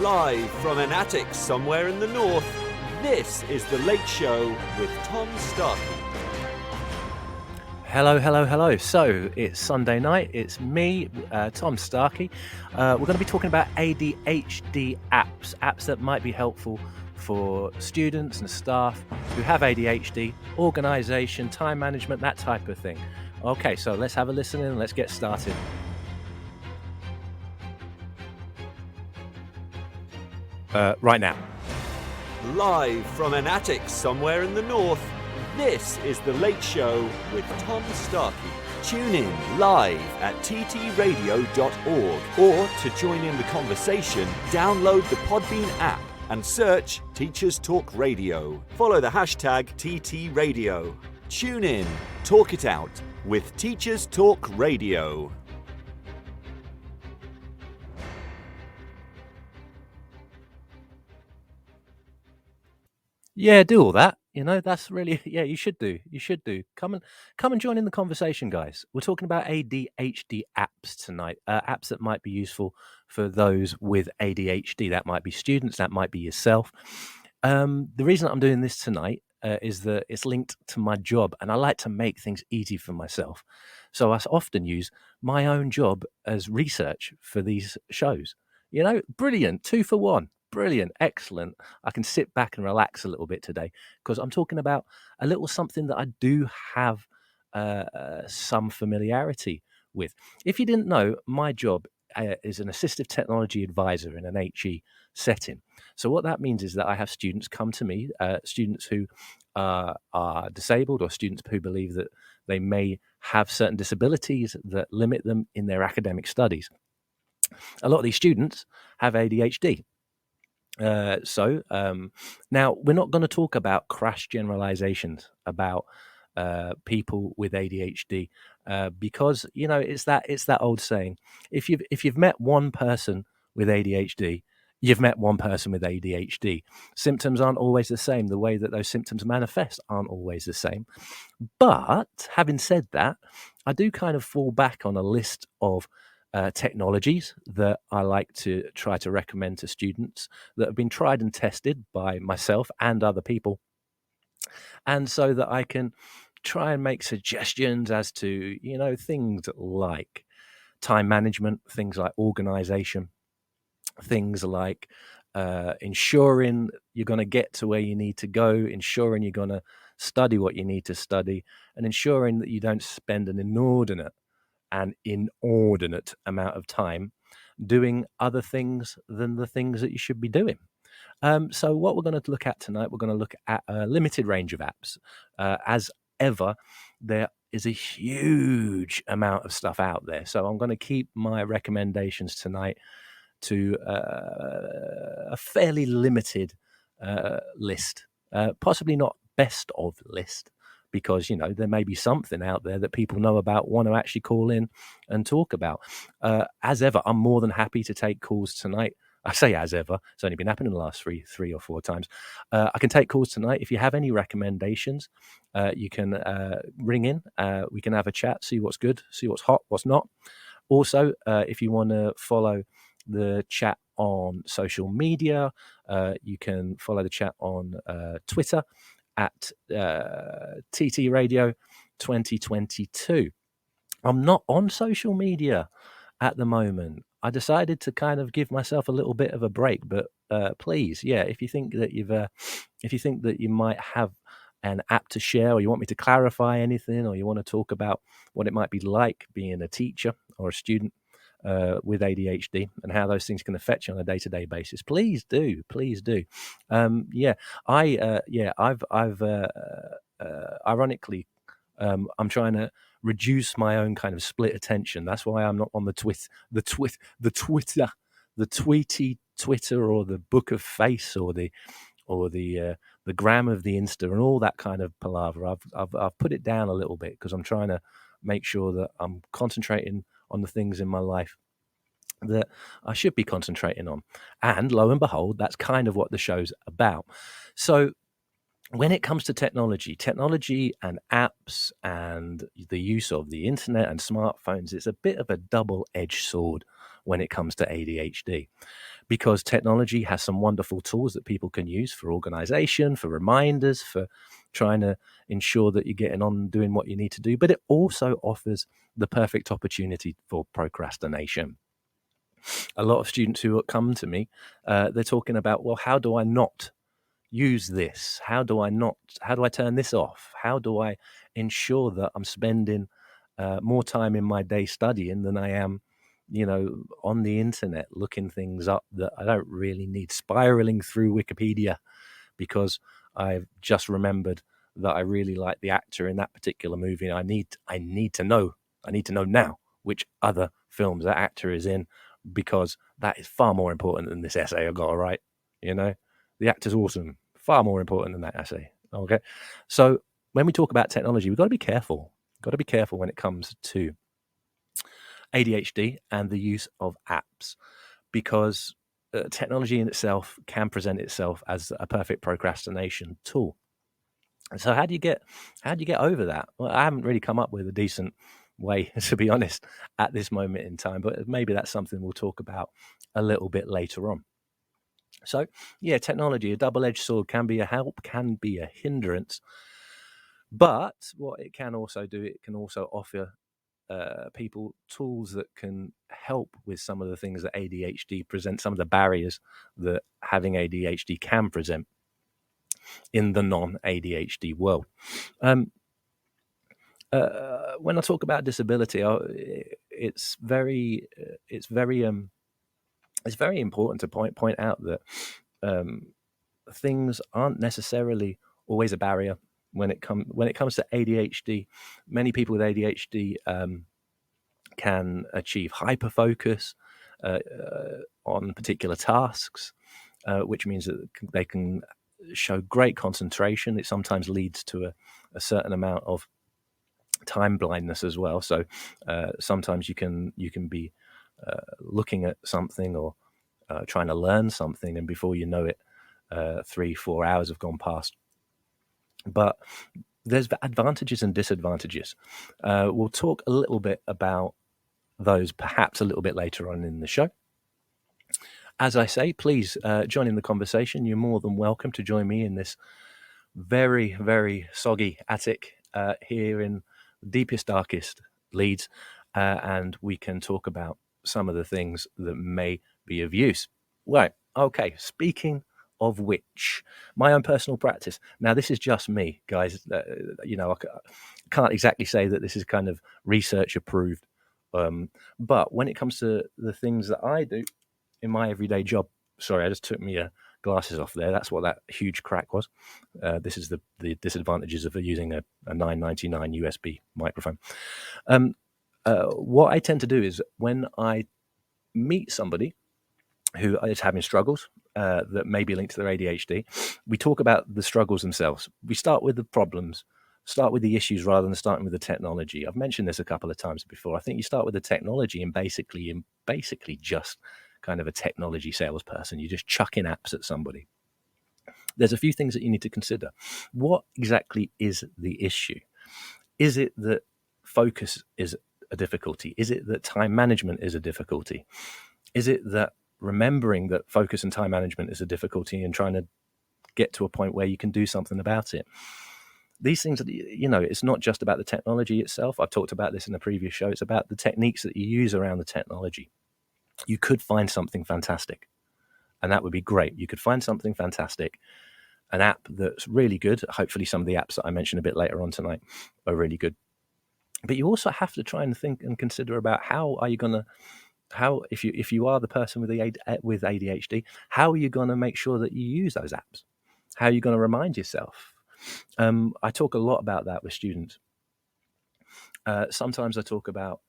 Live from an attic somewhere in the north, this is The Late Show with Tom Starkey. Hello, hello, hello. So it's Sunday night. It's me, Tom Starkey. We're going to be talking about ADHD apps that might be helpful for students and staff who have ADHD, organisation, time management, that type of thing. Okay, so let's have a listen and let's get started. Right now. Live from an attic somewhere in the north, this is The Late Show with Tom Starkey. Tune in live at ttradio.org, or to join in the conversation, download the Podbean app and search Teachers Talk Radio. Follow the hashtag TTRadio. Tune in, talk it out with Teachers Talk Radio. Yeah, do all that. You know, that's really, you should do. You should do. Come and join in the conversation, guys. We're talking about ADHD apps tonight, apps that might be useful for those with ADHD. That might be students, that might be yourself. The reason I'm doing this tonight is that it's linked to my job, and I like to make things easy for myself. So I often use my own job as research for these shows. You know, brilliant, 2 for 1. Brilliant, excellent. I can sit back and relax a little bit today because I'm talking about a little something that I do have some familiarity with. If you didn't know, my job is an assistive technology advisor in an HE setting. So what that means is that I have students come to me, students who are disabled, or students who believe that they may have certain disabilities that limit them in their academic studies. A lot of these students have ADHD. Now we're not going to talk about crash generalizations about people with ADHD because, you know, it's that old saying: if you've met one person with ADHD, you've met one person with ADHD. Symptoms aren't always the same. The way that those symptoms manifest aren't always the same. But having said that, I do kind of fall back on a list of technologies that I like to try to recommend to students that have been tried and tested by myself and other people. And so that I can try and make suggestions as to, you know, things like time management, things like organization, things like ensuring you're going to get to where you need to go, ensuring you're going to study what you need to study, and ensuring that you don't spend an inordinate amount of time doing other things than the things that you should be doing. So what we're going to look at tonight, we're going to look at a limited range of apps. As ever, there is a huge amount of stuff out there. So I'm going to keep my recommendations tonight to a fairly limited list, possibly not best of list, because, you know, there may be something out there that people know about, want to actually call in and talk about. As ever, I'm more than happy to take calls tonight. I say as ever, it's only been happening the last three or four times. I can take calls tonight. If you have any recommendations, you can ring in. We can have a chat, see what's good, see what's hot, what's not. Also, if you want to follow the chat on social media, you can follow the chat on Twitter at TT Radio 2022. I'm not on social media at the moment. I decided to kind of give myself a little bit of a break, but please, if you think that you might have an app to share, or you want me to clarify anything, or you want to talk about what it might be like being a teacher or a student with ADHD and how those things can affect you on a day-to-day basis, please do. Ironically, I'm trying to reduce my own kind of split attention. That's why I'm not on the tweety Twitter, or the book of face, or the gram of the Insta, and all that kind of palaver. I've put it down a little bit because I'm trying to make sure that I'm concentrating on the things in my life that I should be concentrating on. And lo and behold, that's kind of what the show's about. So when it comes to technology and apps and the use of the internet and smartphones, it's a bit of a double-edged sword when it comes to ADHD. because technology has some wonderful tools that people can use for organization, for reminders, for trying to ensure that you're getting on doing what you need to do. But it also offers the perfect opportunity for procrastination. A lot of students who come to me, they're talking about, well, how do I not use this? How do I turn this off? How do I ensure that I'm spending more time in my day studying than I am, on the internet looking things up that I don't really need, spiraling through Wikipedia because I've just remembered that I really like the actor in that particular movie. I need to know. I need to know now which other films that actor is in, because that is far more important than this essay I've got to write. The actor's awesome. Far more important than that essay. Okay. So when we talk about technology, we've got to be careful. Got to be careful when it comes to ADHD and the use of apps, because technology in itself can present itself as a perfect procrastination tool. So how do you get over that? Well, I haven't really come up with a decent way, to be honest, at this moment in time, but maybe that's something we'll talk about a little bit later on. So yeah, technology, a double-edged sword, can be a help, can be a hindrance, but what it can also do, it can also offer people tools that can help with some of the things that ADHD presents, some of the barriers that having ADHD can present in the non-ADHD world. When I talk about disability, it's very important to point out that things aren't necessarily always a barrier when it comes to ADHD. Many people with ADHD can achieve hyperfocus on particular tasks, which means that they can show great concentration. It sometimes leads to a certain amount of time blindness as well. So sometimes you can be looking at something or trying to learn something, and before you know it, 3-4 hours have gone past. But there's advantages and disadvantages. We'll talk a little bit about those perhaps a little bit later on in the show. As I say, please join in the conversation. You're more than welcome to join me in this very, very soggy attic here in the deepest, darkest Leeds, and we can talk about some of the things that may be of use. Right, okay, speaking of which, my own personal practice. Now, this is just me, guys. I can't exactly say that this is kind of research approved, but when it comes to the things that I do in my everyday job, sorry, I just took my glasses off there. That's what that huge crack was. This is the disadvantages of using a $9.99 USB microphone. What I tend to do is when I meet somebody who is having struggles that may be linked to their ADHD, we talk about the struggles themselves. We start with the problems, start with the issues rather than starting with the technology. I've mentioned this a couple of times before. I think you start with the technology and basically just kind of a technology salesperson. You just chuck in apps at somebody. There's a few things that you need to consider. What exactly is the issue? Is it that focus is a difficulty? Is it that time management is a difficulty? Is it that remembering that focus and time management is a difficulty and trying to get to a point where you can do something about it? These things, it's not just about the technology itself. I've talked about this in a previous show. It's about the techniques that you use around the technology. You could find something fantastic, and that would be great. You could find something fantastic, an app that's really good. Hopefully some of the apps that I mentioned a bit later on tonight are really good. But you also have to try and think and consider about if you are the person with ADHD, how are you going to make sure that you use those apps? How are you going to remind yourself? I talk a lot about that with students. Sometimes I talk about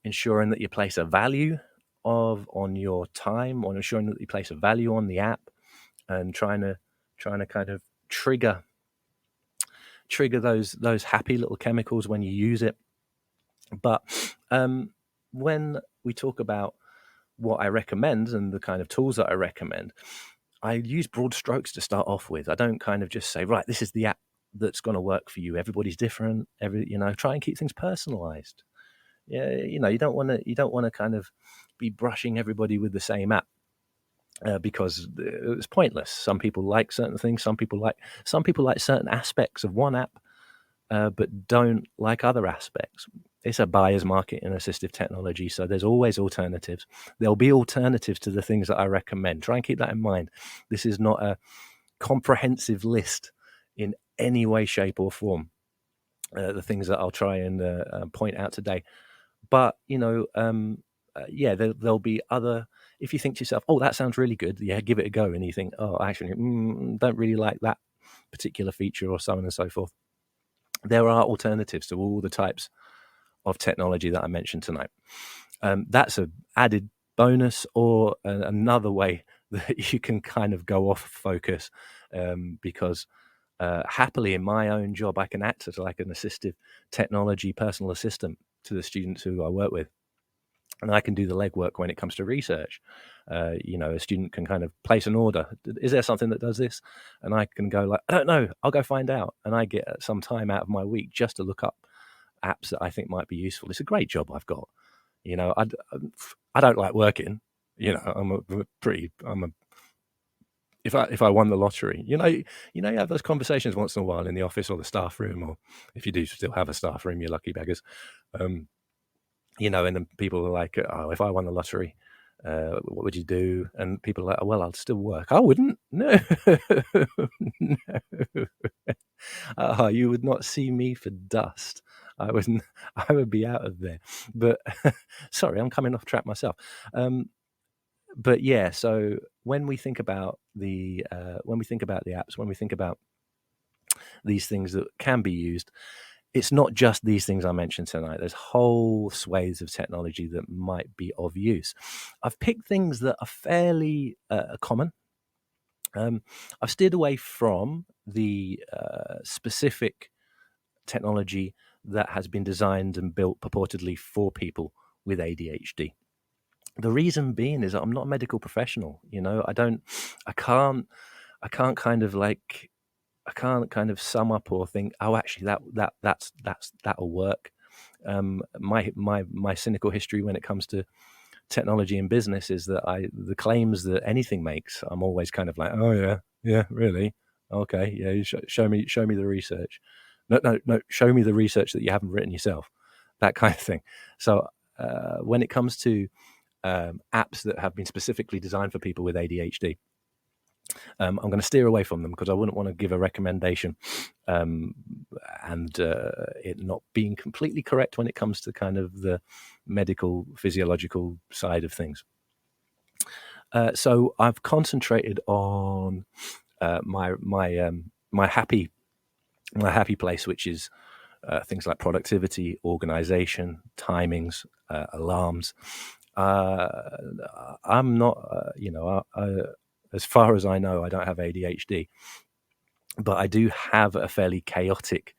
ensuring that you place a value on your time, or ensuring that you place a value on the app, and trying to kind of trigger those happy little chemicals when you use it. But when we talk about what I recommend and the kind of tools that I recommend, I use broad strokes to start off with. I don't kind of just say, right, this is the app that's going to work for you. Everybody's different. Try and keep things personalized. Yeah, you don't want to kind of be brushing everybody with the same app. because it's pointless. Some people like certain things. Some people like certain aspects of one app, but don't like other aspects. It's a buyer's market in assistive technology, so there's always alternatives. There'll be alternatives to the things that I recommend. Try and keep that in mind. This is not a comprehensive list in any way, shape, or form. The things that I'll try and point out today, but yeah, there'll be other. If you think to yourself, "Oh, that sounds really good," yeah, give it a go, and you think, "Oh, actually, don't really like that particular feature," or so on and so forth. There are alternatives to all the types of technology that I mentioned tonight. That's an added bonus, or another way that you can kind of go off focus, because happily in my own job, I can act as like an assistive technology personal assistant to the students who I work with. And I can do the legwork when it comes to research. A student can kind of place an order. Is there something that does this? And I can go like, I don't know, I'll go find out. And I get some time out of my week just to look up apps that I think might be useful. It's a great job I've got. I don't like working. If I won the lottery, you have those conversations once in a while in the office or the staff room, or if you do still have a staff room, you lucky beggars. And then people are like, "Oh, if I won the lottery, what would you do?" And people are like, "Oh, well, I'd still work." I wouldn't. No, no. You would not see me for dust. I wouldn't. I would be out of there. But sorry, I'm coming off track myself. But yeah, so when we think about the apps, when we think about these things that can be used, it's not just these things I mentioned tonight. There's whole swathes of technology that might be of use. I've picked things that are fairly common. I've steered away from the specific technology that has been designed and built purportedly for people with ADHD. The reason being is that I'm not a medical professional. I can't kind of like, I can't kind of sum up or think, oh, actually that'll work. My cynical history when it comes to technology and business is that the claims that anything makes, I'm always kind of like, oh yeah, really, okay, yeah, you show me the research. No, show me the research that you haven't written yourself, that kind of thing. So when it comes to apps that have been specifically designed for people with ADHD, I'm going to steer away from them because I wouldn't want to give a recommendation and it not being completely correct when it comes to kind of the medical physiological side of things. So I've concentrated on my happy place, which is things like productivity, organization, timings, alarms. I'm not, as far as I know, I don't have ADHD, but I do have a fairly chaotic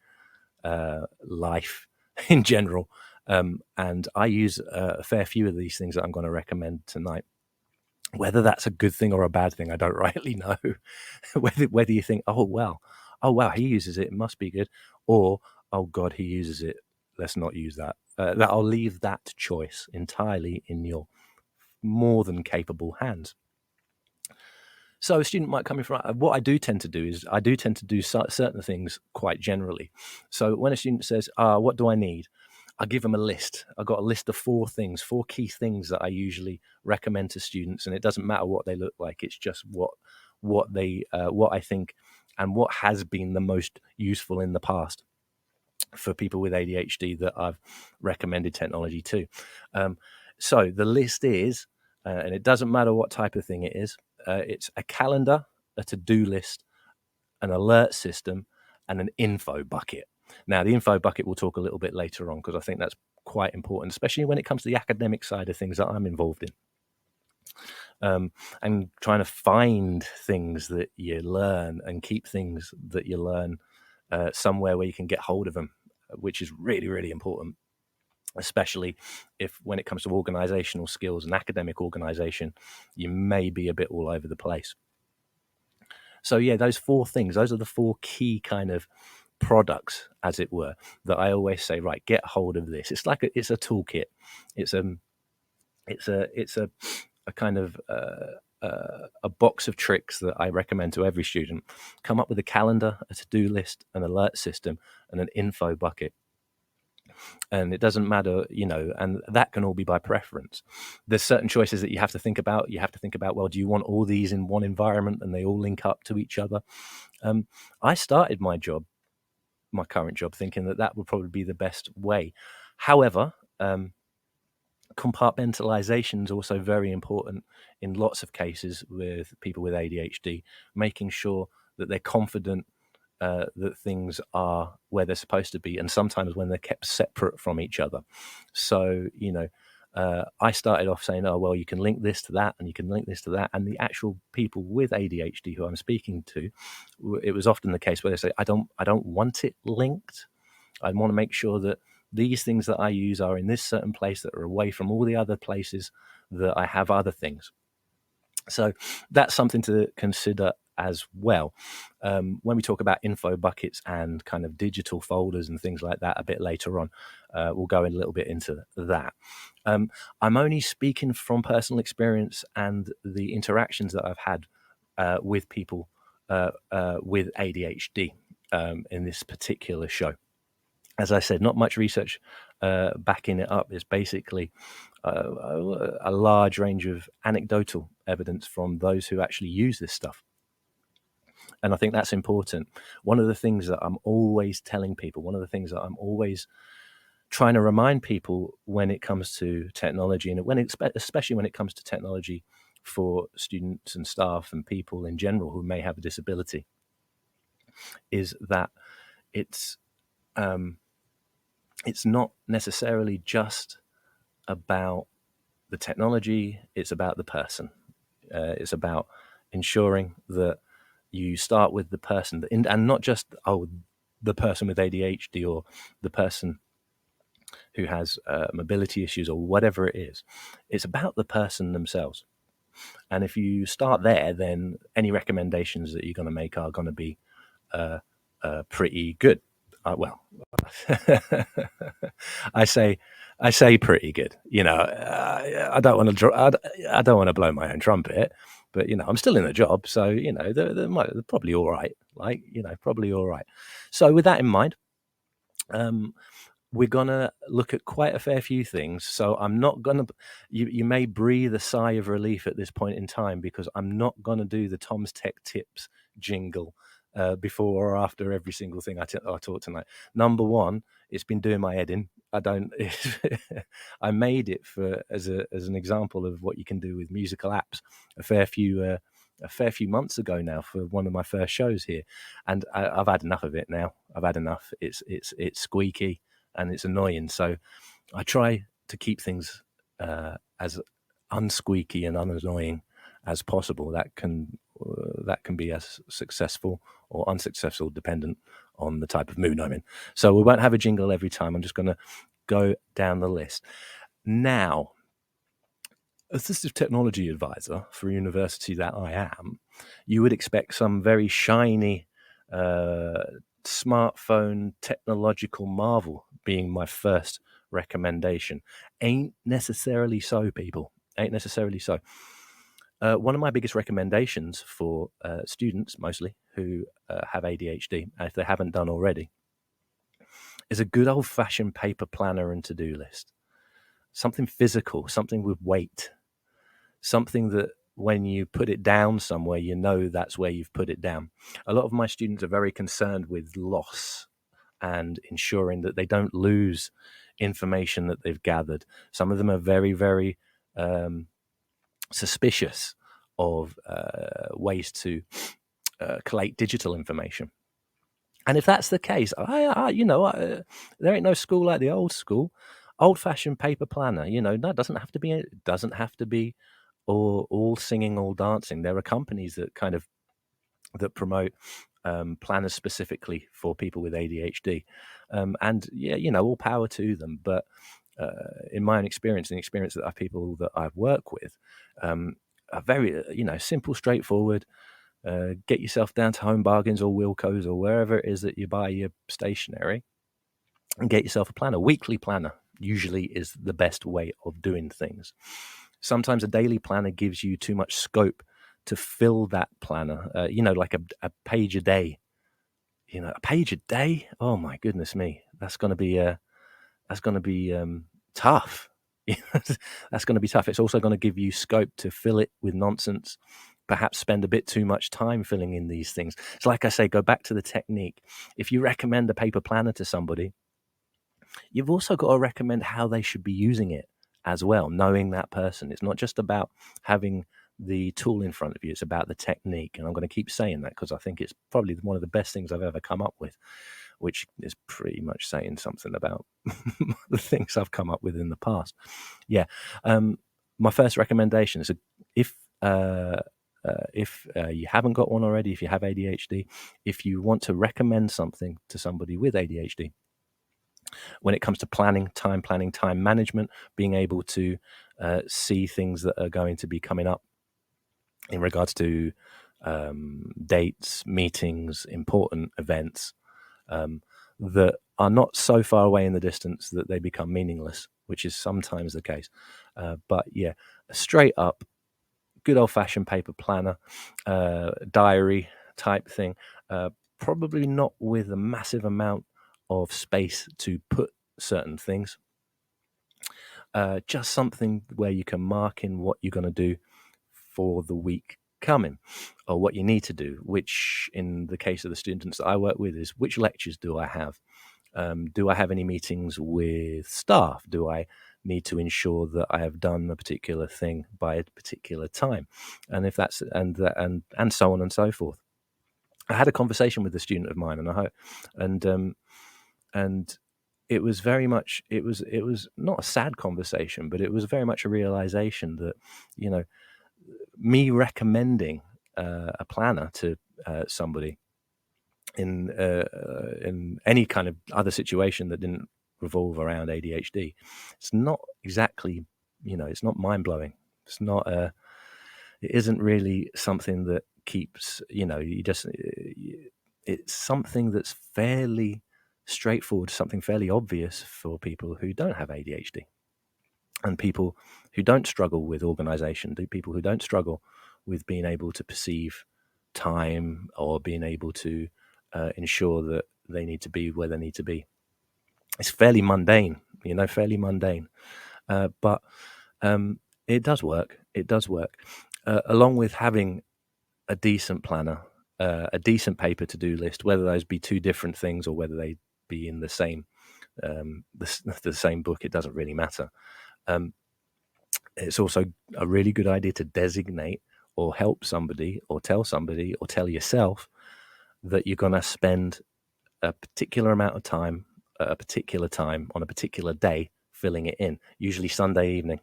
life in general. And I use a fair few of these things that I'm going to recommend tonight. Whether that's a good thing or a bad thing, I don't rightly know. whether you think, oh wow, he uses it must be good, or oh god, he uses it, let's not use that. That I'll leave that choice entirely in your more than capable hands. So a student might come in from, what I do tend to do is I do tend to do certain things quite generally. So when a student says, what do I need? I give them a list. I've got a list of 4 key things that I usually recommend to students. And it doesn't matter what they look like. It's just what I think and what has been the most useful in the past for people with ADHD that I've recommended technology to. So the list is, and it doesn't matter what type of thing it is, it's a calendar, a to-do list, an alert system, and an info bucket. Now, the info bucket we'll talk a little bit later on because I think that's quite important, especially when it comes to the academic side of things that I'm involved in. And trying to find things that you learn and keep things that you learn somewhere where you can get hold of them, which is really, really important, especially if when it comes to organizational skills and academic organization, you may be a bit all over the place. So yeah, those 4 things, those are the 4 key kind of products, as it were, that I always say, right, get hold of this. It's like it's a toolkit. It's a kind of a box of tricks that I recommend to every student. Come up with a calendar, a to-do list, an alert system, and an info bucket. And it doesn't matter, and that can all be by preference. There's certain choices that you have to think about. You have to think about, well, do you want all these in one environment and they all link up to each other? I started my current job, thinking that would probably be the best way. However, compartmentalization is also very important in lots of cases with people with ADHD, making sure that they're confident that things are where they're supposed to be, and sometimes when they're kept separate from each other. So, I started off saying, oh, well, you can link this to that and you can link this to that. And the actual people with ADHD who I'm speaking to, it was often the case where they say, I don't want it linked. I want to make sure that these things that I use are in this certain place that are away from all the other places that I have other things. So that's something to consider as well. When we talk about info buckets and kind of digital folders and things like that a bit later on, we'll go in a little bit into that. I'm only speaking from personal experience and the interactions that I've had with people with ADHD in this particular show. As I said, not much research backing it up. It's basically a large range of anecdotal evidence from those who actually use this stuff. And I think that's important. One of the things that I'm always telling people, one of the things that I'm always trying to remind people when it comes to technology, and especially when it comes to technology for students and staff and people in general who may have a disability, is that it's not necessarily just about the technology, it's about the person. It's about ensuring that you start with the person, and not just, the person with ADHD or the person who has mobility issues or whatever it is. It's about the person themselves. And if you start there, then any recommendations that you're going to make are going to be pretty good. Well, I say pretty good. I don't want to blow my own trumpet, but I'm still in a job, so they're probably all right. Probably all right. So with that in mind, we're gonna look at quite a fair few things. So I'm not gonna. You may breathe a sigh of relief at this point in time, because I'm not gonna do the Tom's Tech Tips jingle before or after every single thing I taught tonight. Number one, it's been doing my head in. I made it as an example of what you can do with musical apps a fair few months ago now, for one of my first shows here, and I've had enough of it now. I've had enough. It's squeaky and it's annoying. So I try to keep things as unsqueaky and unannoying as possible. That can be as successful or unsuccessful dependent on the type of mood I'm in. So we won't have a jingle every time. I'm just going to go down the list. Now, assistive technology advisor for a university that I am, you would expect some very shiny smartphone technological marvel being my first recommendation. Ain't necessarily so, people. Ain't necessarily so. One of my biggest recommendations for students, mostly, who have ADHD, if they haven't done already, is a good old-fashioned paper planner and to-do list. Something physical, something with weight, something that when you put it down somewhere, that's where you've put it down. A lot of my students are very concerned with loss and ensuring that they don't lose information that they've gathered. Some of them are very, very suspicious of ways to collate digital information. And if that's the case, there ain't no school like the old school. Old-fashioned paper planner, that doesn't have to be all singing, all dancing. There are companies that promote planners specifically for people with ADHD, and all power to them. But in my own experience, and the experience that people that I work with, are very simple, straightforward. Get yourself down to Home Bargains or Wilco's or wherever it is that you buy your stationery, and get yourself a planner. Weekly planner usually is the best way of doing things. Sometimes a daily planner gives you too much scope to fill that planner, like a page a day. A page a day. Oh my goodness me, that's going to be tough. That's going to be tough. It's also going to give you scope to fill it with nonsense, perhaps spend a bit too much time filling in these things. So like I say, go back to the technique. If you recommend a paper planner to somebody, you've also got to recommend how they should be using it as well, knowing that person. It's not just about having the tool in front of you, it's about the technique. And I'm going to keep saying that because I think it's probably one of the best things I've ever come up with, which is pretty much saying something about the things I've come up with in the past. Yeah. My first recommendation is if you haven't got one already, if you have ADHD, if you want to recommend something to somebody with ADHD, when it comes to planning, time management, being able to see things that are going to be coming up in regards to dates, meetings, important events, that are not so far away in the distance that they become meaningless, which is sometimes the case. But yeah, straight up, good old-fashioned paper planner, diary type thing, probably not with a massive amount of space to put certain things. Just something where you can mark in what you're going to do for the week coming, or what you need to do, which in the case of the students that I work with is which lectures do I have? Do I have any meetings with staff? Do I need to ensure that I have done a particular thing by a particular time? And if that's and so on and so forth. I had a conversation with a student of mine, and it was very much it was not a sad conversation, but it was very much a realization that me recommending a planner to somebody in any kind of other situation that didn't revolve around ADHD, it's not exactly, it's not mind blowing. It's not it isn't really something that keeps, it's something that's fairly straightforward, something fairly obvious for people who don't have ADHD and people who don't struggle with organization, people who don't struggle with being able to perceive time or being able to ensure that they need to be where they need to be. It's fairly mundane, fairly mundane. But it does work. It does work. Along with having a decent planner, a decent paper to-do list, whether those be two different things or whether they be in the same the same book, it doesn't really matter. It's also a really good idea to designate or help somebody or tell yourself that you're going to spend a particular amount of time at a particular time on a particular day filling it in, usually Sunday evening.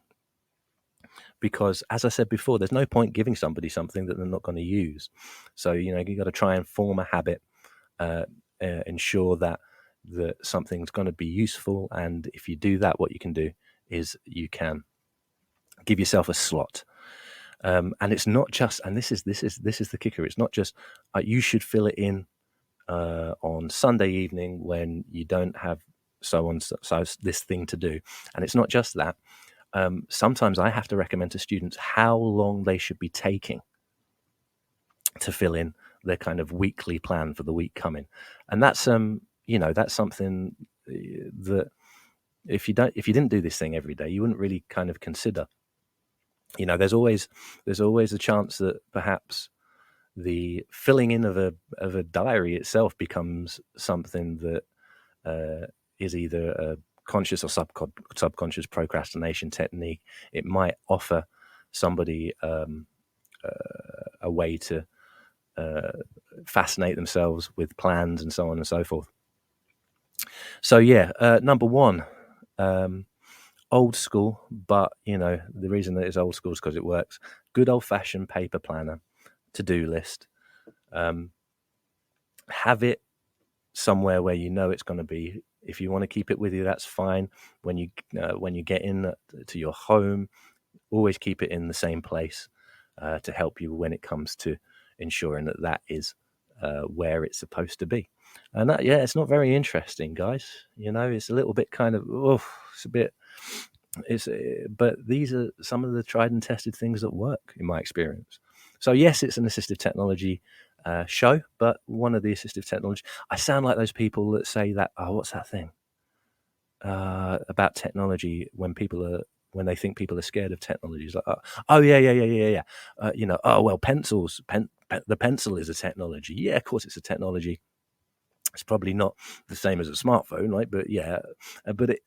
Because as I said before, there's no point giving somebody something that they're not going to use. So, you got to try and form a habit, ensure that something's going to be useful. And if you do that, what you can do is you can give yourself a slot. And it's not just, and this is the kicker. It's not just you should fill it in on Sunday evening when you don't have so this thing to do. And it's not just that. Sometimes I have to recommend to students how long they should be taking to fill in their kind of weekly plan for the week coming. And that's that's something that if you didn't do this thing every day, you wouldn't really kind of consider. There's always a chance that perhaps the filling in of a diary itself becomes something that is either a conscious or subconscious procrastination technique. It might offer somebody a way to fascinate themselves with plans and so on and so forth. So yeah, number one, old school, but the reason that it's old school is because it works. Good old-fashioned paper planner, to-do list. Have it somewhere where it's going to be. If you want to keep it with you, that's fine. When you get in to your home, always keep it in the same place to help you when it comes to ensuring that is where it's supposed to be. And that, it's not very interesting, guys. It's a little bit kind of but these are some of the tried and tested things that work in my experience. So yes, it's an assistive technology show, but one of the assistive technology. I sound like those people that say that. Oh, what's that thing about technology when they think people are scared of technology? It's like, oh yeah. Oh well, pencils. The pencil is a technology. Yeah, of course it's a technology. It's probably not the same as a smartphone, right? But yeah, but it,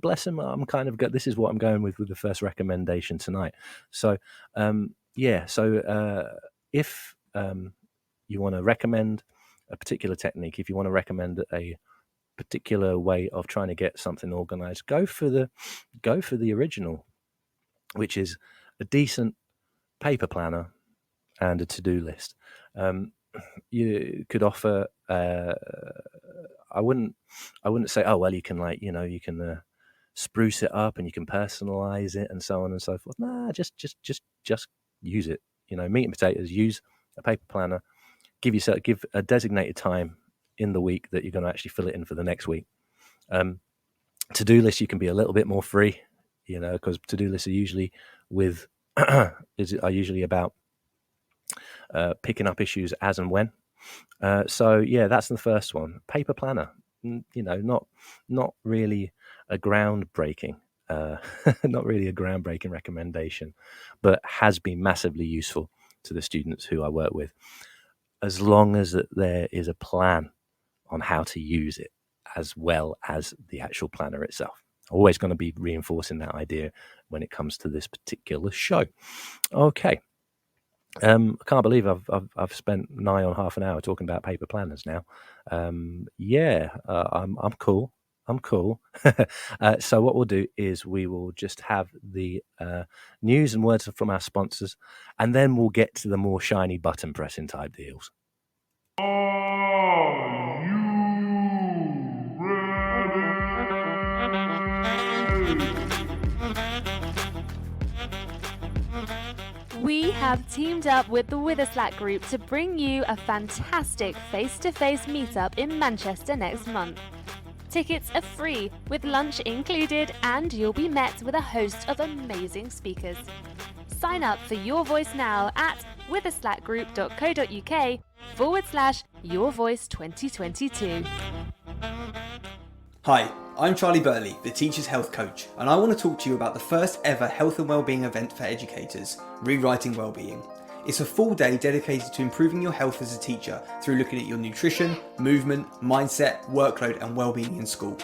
bless them. I'm kind of this is what I'm going with the first recommendation tonight. So if you want to recommend a particular technique, if you want to recommend a particular way of trying to get something organized, go for the original, which is a decent paper planner and a to-do list. You could offer I wouldn't say, oh well, you can spruce it up and you can personalize it and so on and so forth. Nah, just use it. Meat and potatoes. Use a paper planner. Give a designated time in the week that you're going to actually fill it in for the next week. To-do lists, you can be a little bit more free, because to-do lists are usually about picking up issues as and when. So yeah, that's the first one. Paper planner. Not really a groundbreaking, not really a groundbreaking recommendation, but has been massively useful to the students who I work with, as long as there is a plan on how to use it, as well as the actual planner itself. Always going to be reinforcing that idea when it comes to this particular show. Okay. I can't believe I've spent nigh on half an hour talking about paper planners now. I'm cool. I'm cool. So what we'll do is we will just have the news and words from our sponsors, and then we'll get to the more shiny button pressing type deals. Are you ready? We have teamed up with the Witherslack Group to bring you a fantastic face-to-face meetup in Manchester next month. Tickets are free, with lunch included, and you'll be met with a host of amazing speakers. Sign up for Your Voice now at witherslackgroup.co.uk/yourvoice2022. Hi, I'm Charlie Burley, the Teacher's Health Coach, and I want to talk to you about the first ever health and wellbeing event for educators, Rewriting Wellbeing. It's a full day dedicated to improving your health as a teacher through looking at your nutrition, movement, mindset, workload and wellbeing in school.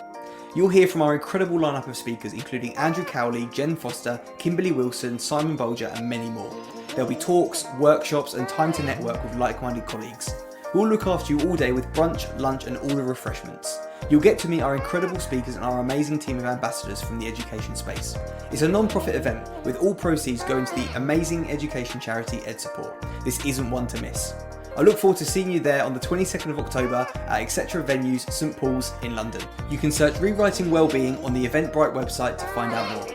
You'll hear from our incredible lineup of speakers including Andrew Cowley, Jen Foster, Kimberly Wilson, Simon Bolger and many more. There'll be talks, workshops and time to network with like-minded colleagues. We'll look after you all day with brunch, lunch and all the refreshments. You'll get to meet our incredible speakers and our amazing team of ambassadors from the education space. It's a non-profit event with all proceeds going to the amazing education charity EdSupport. This isn't one to miss. I look forward to seeing you there on the 22nd of October at Etc. Venues, St Paul's in London. You can search Rewriting Wellbeing on the Eventbrite website to find out more.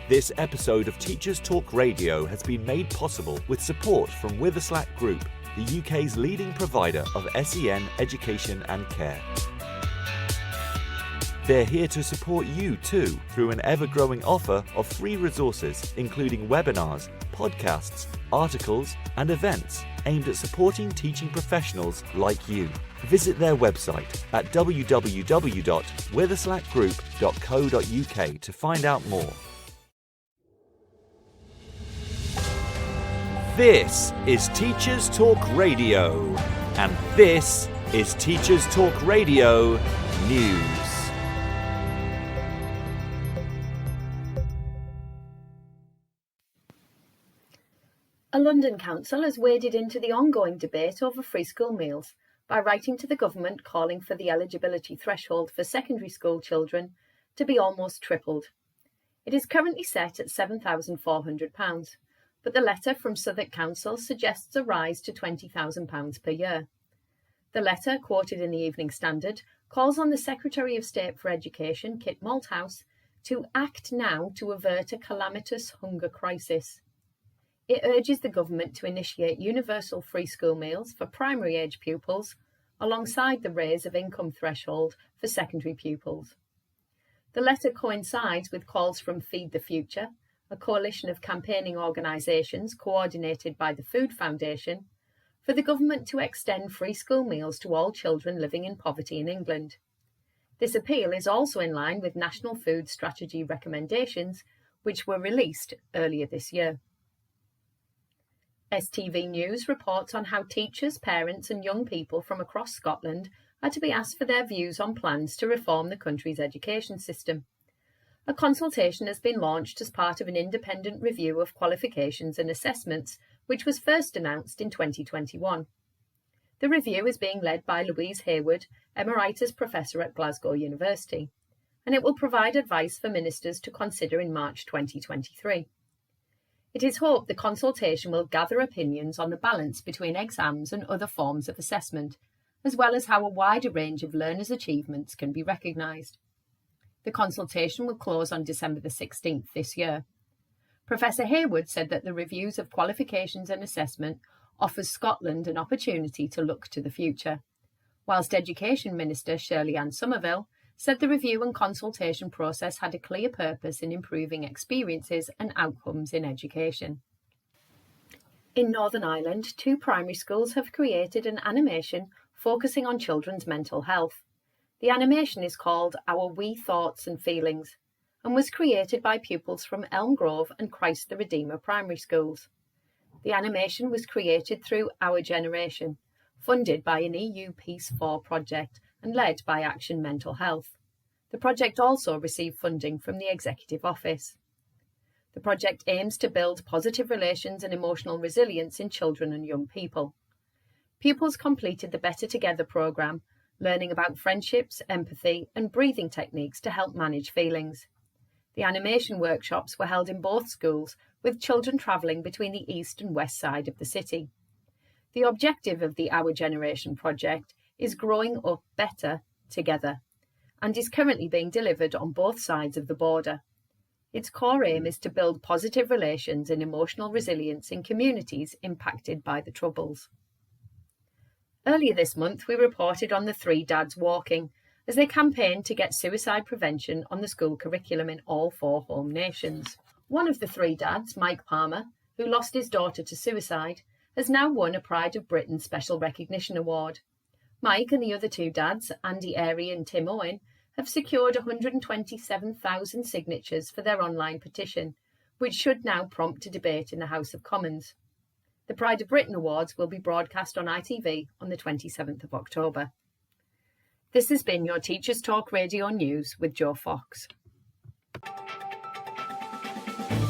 This episode of Teachers Talk Radio has been made possible with support from Witherslack Group, the UK's leading provider of SEN education and care. They're here to support you too through an ever-growing offer of free resources, including webinars, podcasts, articles, and events aimed at supporting teaching professionals like you. Visit their website at www.witherslackgroup.co.uk to find out more. This is Teachers Talk Radio, and this is Teachers Talk Radio News. A London council has waded into the ongoing debate over free school meals by writing to the government calling for the eligibility threshold for secondary school children to be almost tripled. It is currently set at £7,400. But the letter from Southwark Council suggests a rise to £20,000 per year. The letter, quoted in the Evening Standard, calls on the Secretary of State for Education, Kit Malthouse, to act now to avert a calamitous hunger crisis. It urges the government to initiate universal free school meals for primary age pupils, alongside the raise of income threshold for secondary pupils. The letter coincides with calls from Feed the Future, a coalition of campaigning organisations coordinated by the Food Foundation, for the government to extend free school meals to all children living in poverty in England. This appeal is also in line with National Food Strategy recommendations, which were released earlier this year. STV News reports on how teachers, parents and young people from across Scotland are to be asked for their views on plans to reform the country's education system. A consultation has been launched as part of an independent review of qualifications and assessments, which was first announced in 2021. The review is being led by Louise Hayward, Emeritus Professor at Glasgow University, and it will provide advice for ministers to consider in March 2023. It is hoped the consultation will gather opinions on the balance between exams and other forms of assessment, as well as how a wider range of learners' achievements can be recognised. The consultation will close on December the 16th this year. Professor Hayward said that the reviews of qualifications and assessment offers Scotland an opportunity to look to the future, whilst Education Minister Shirley-Ann Somerville said the review and consultation process had a clear purpose in improving experiences and outcomes in education. In Northern Ireland, 2 primary schools have created an animation focusing on children's mental health. The animation is called Our Wee Thoughts and Feelings and was created by pupils from Elm Grove and Christ the Redeemer primary schools. The animation was created through Our Generation, funded by an EU Peace 4 project and led by Action Mental Health. The project also received funding from the Executive Office. The project aims to build positive relations and emotional resilience in children and young people. Pupils completed the Better Together programme, learning about friendships, empathy and breathing techniques to help manage feelings. The animation workshops were held in both schools, with children travelling between the east and west side of the city. The objective of the Our Generation project is growing up better together and is currently being delivered on both sides of the border. Its core aim is to build positive relations and emotional resilience in communities impacted by the Troubles. Earlier this month, we reported on the 3 dads walking as they campaigned to get suicide prevention on the school curriculum in all 4 home nations. One of the 3 dads, Mike Palmer, who lost his daughter to suicide, has now won a Pride of Britain Special Recognition Award. Mike and the other 2 dads, Andy Airy and Tim Owen, have secured 127,000 signatures for their online petition, which should now prompt a debate in the House of Commons. The Pride of Britain Awards will be broadcast on ITV on the 27th of October. This has been your Teachers Talk Radio News with Joe Fox.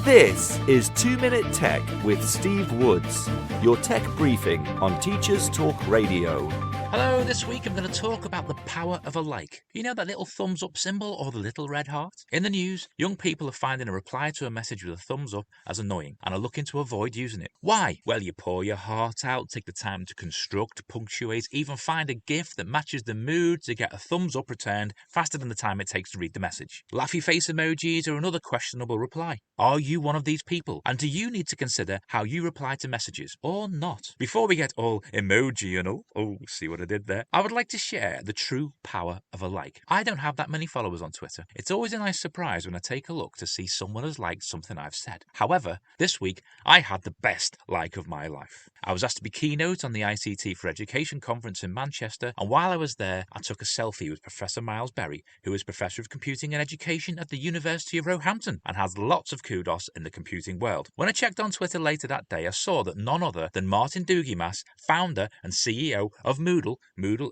This is 2 Minute Tech with Steve Woods, your tech briefing on Teachers Talk Radio. Hello, this week I'm going to talk about the power of a like. You know that little thumbs up symbol or the little red heart? In the news, young people are finding a reply to a message with a thumbs up as annoying and are looking to avoid using it. Why? Well, you pour your heart out, take the time to construct, punctuate, even find a GIF that matches the mood to get a thumbs up returned faster than the time it takes to read the message. Laughy face emojis are another questionable reply. Are you one of these people? And do you need to consider how you reply to messages or not? Before we get all emoji and all, see what I did there? I would like to share the true power of a like. I don't have that many followers on Twitter. It's always a nice surprise when I take a look to see someone has liked something I've said. However, this week I had the best like of my life. I was asked to be keynote on the ICT for Education conference in Manchester, and while I was there, I took a selfie with Professor Miles Berry, who is Professor of Computing and Education at the University of Roehampton and has lots of kudos in the computing world. When I checked on Twitter later that day, I saw that none other than Martin Dougimas, founder and CEO of Moodle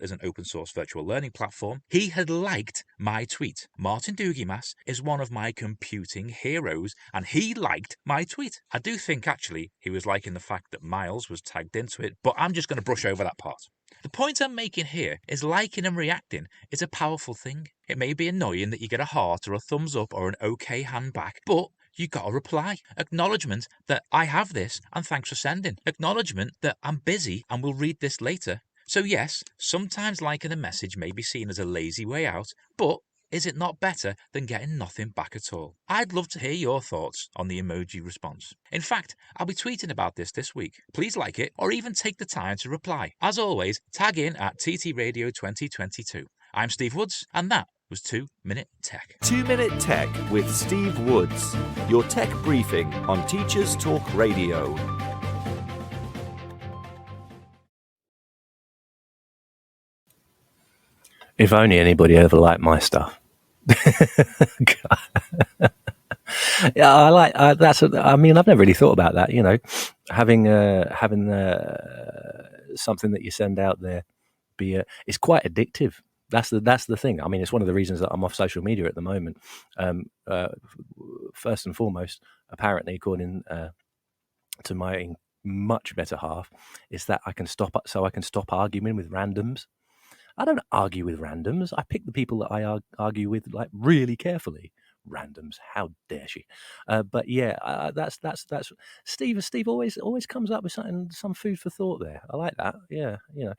is an open source virtual learning platform, he had liked my tweet. Martin Dougimas is one of my computing heroes, and he liked my tweet. I do think actually he was liking the fact that Miles was tagged into it, but I'm just going to brush over that part. The point I'm making here is liking and reacting is a powerful thing. It may be annoying that you get a heart or a thumbs up or an okay hand back, but you got a reply. Acknowledgement that I have this and thanks for sending. Acknowledgement that I'm busy and will read this later. So yes, sometimes liking a message may be seen as a lazy way out, but is it not better than getting nothing back at all? I'd love to hear your thoughts on the emoji response. In fact, I'll be tweeting about this week. Please like it or even take the time to reply. As always, tag in at TT Radio 2022. I'm Steve Woods, and that was 2 Minute Tech. 2 Minute Tech with Steve Woods, your tech briefing on Teachers Talk Radio. If only anybody ever liked my stuff. Yeah, I mean, I've never really thought about that. You know, having something that you send out there it's quite addictive. That's the thing. I mean, it's one of the reasons that I'm off social media at the moment. First and foremost, apparently, according to my much better half, is that I can stop arguing with randoms. I don't argue with randoms. I pick the people that I argue with like really carefully. Randoms, how dare she? But yeah, that's Steve. Steve always comes up with some food for thought there. I like that. Yeah, you know,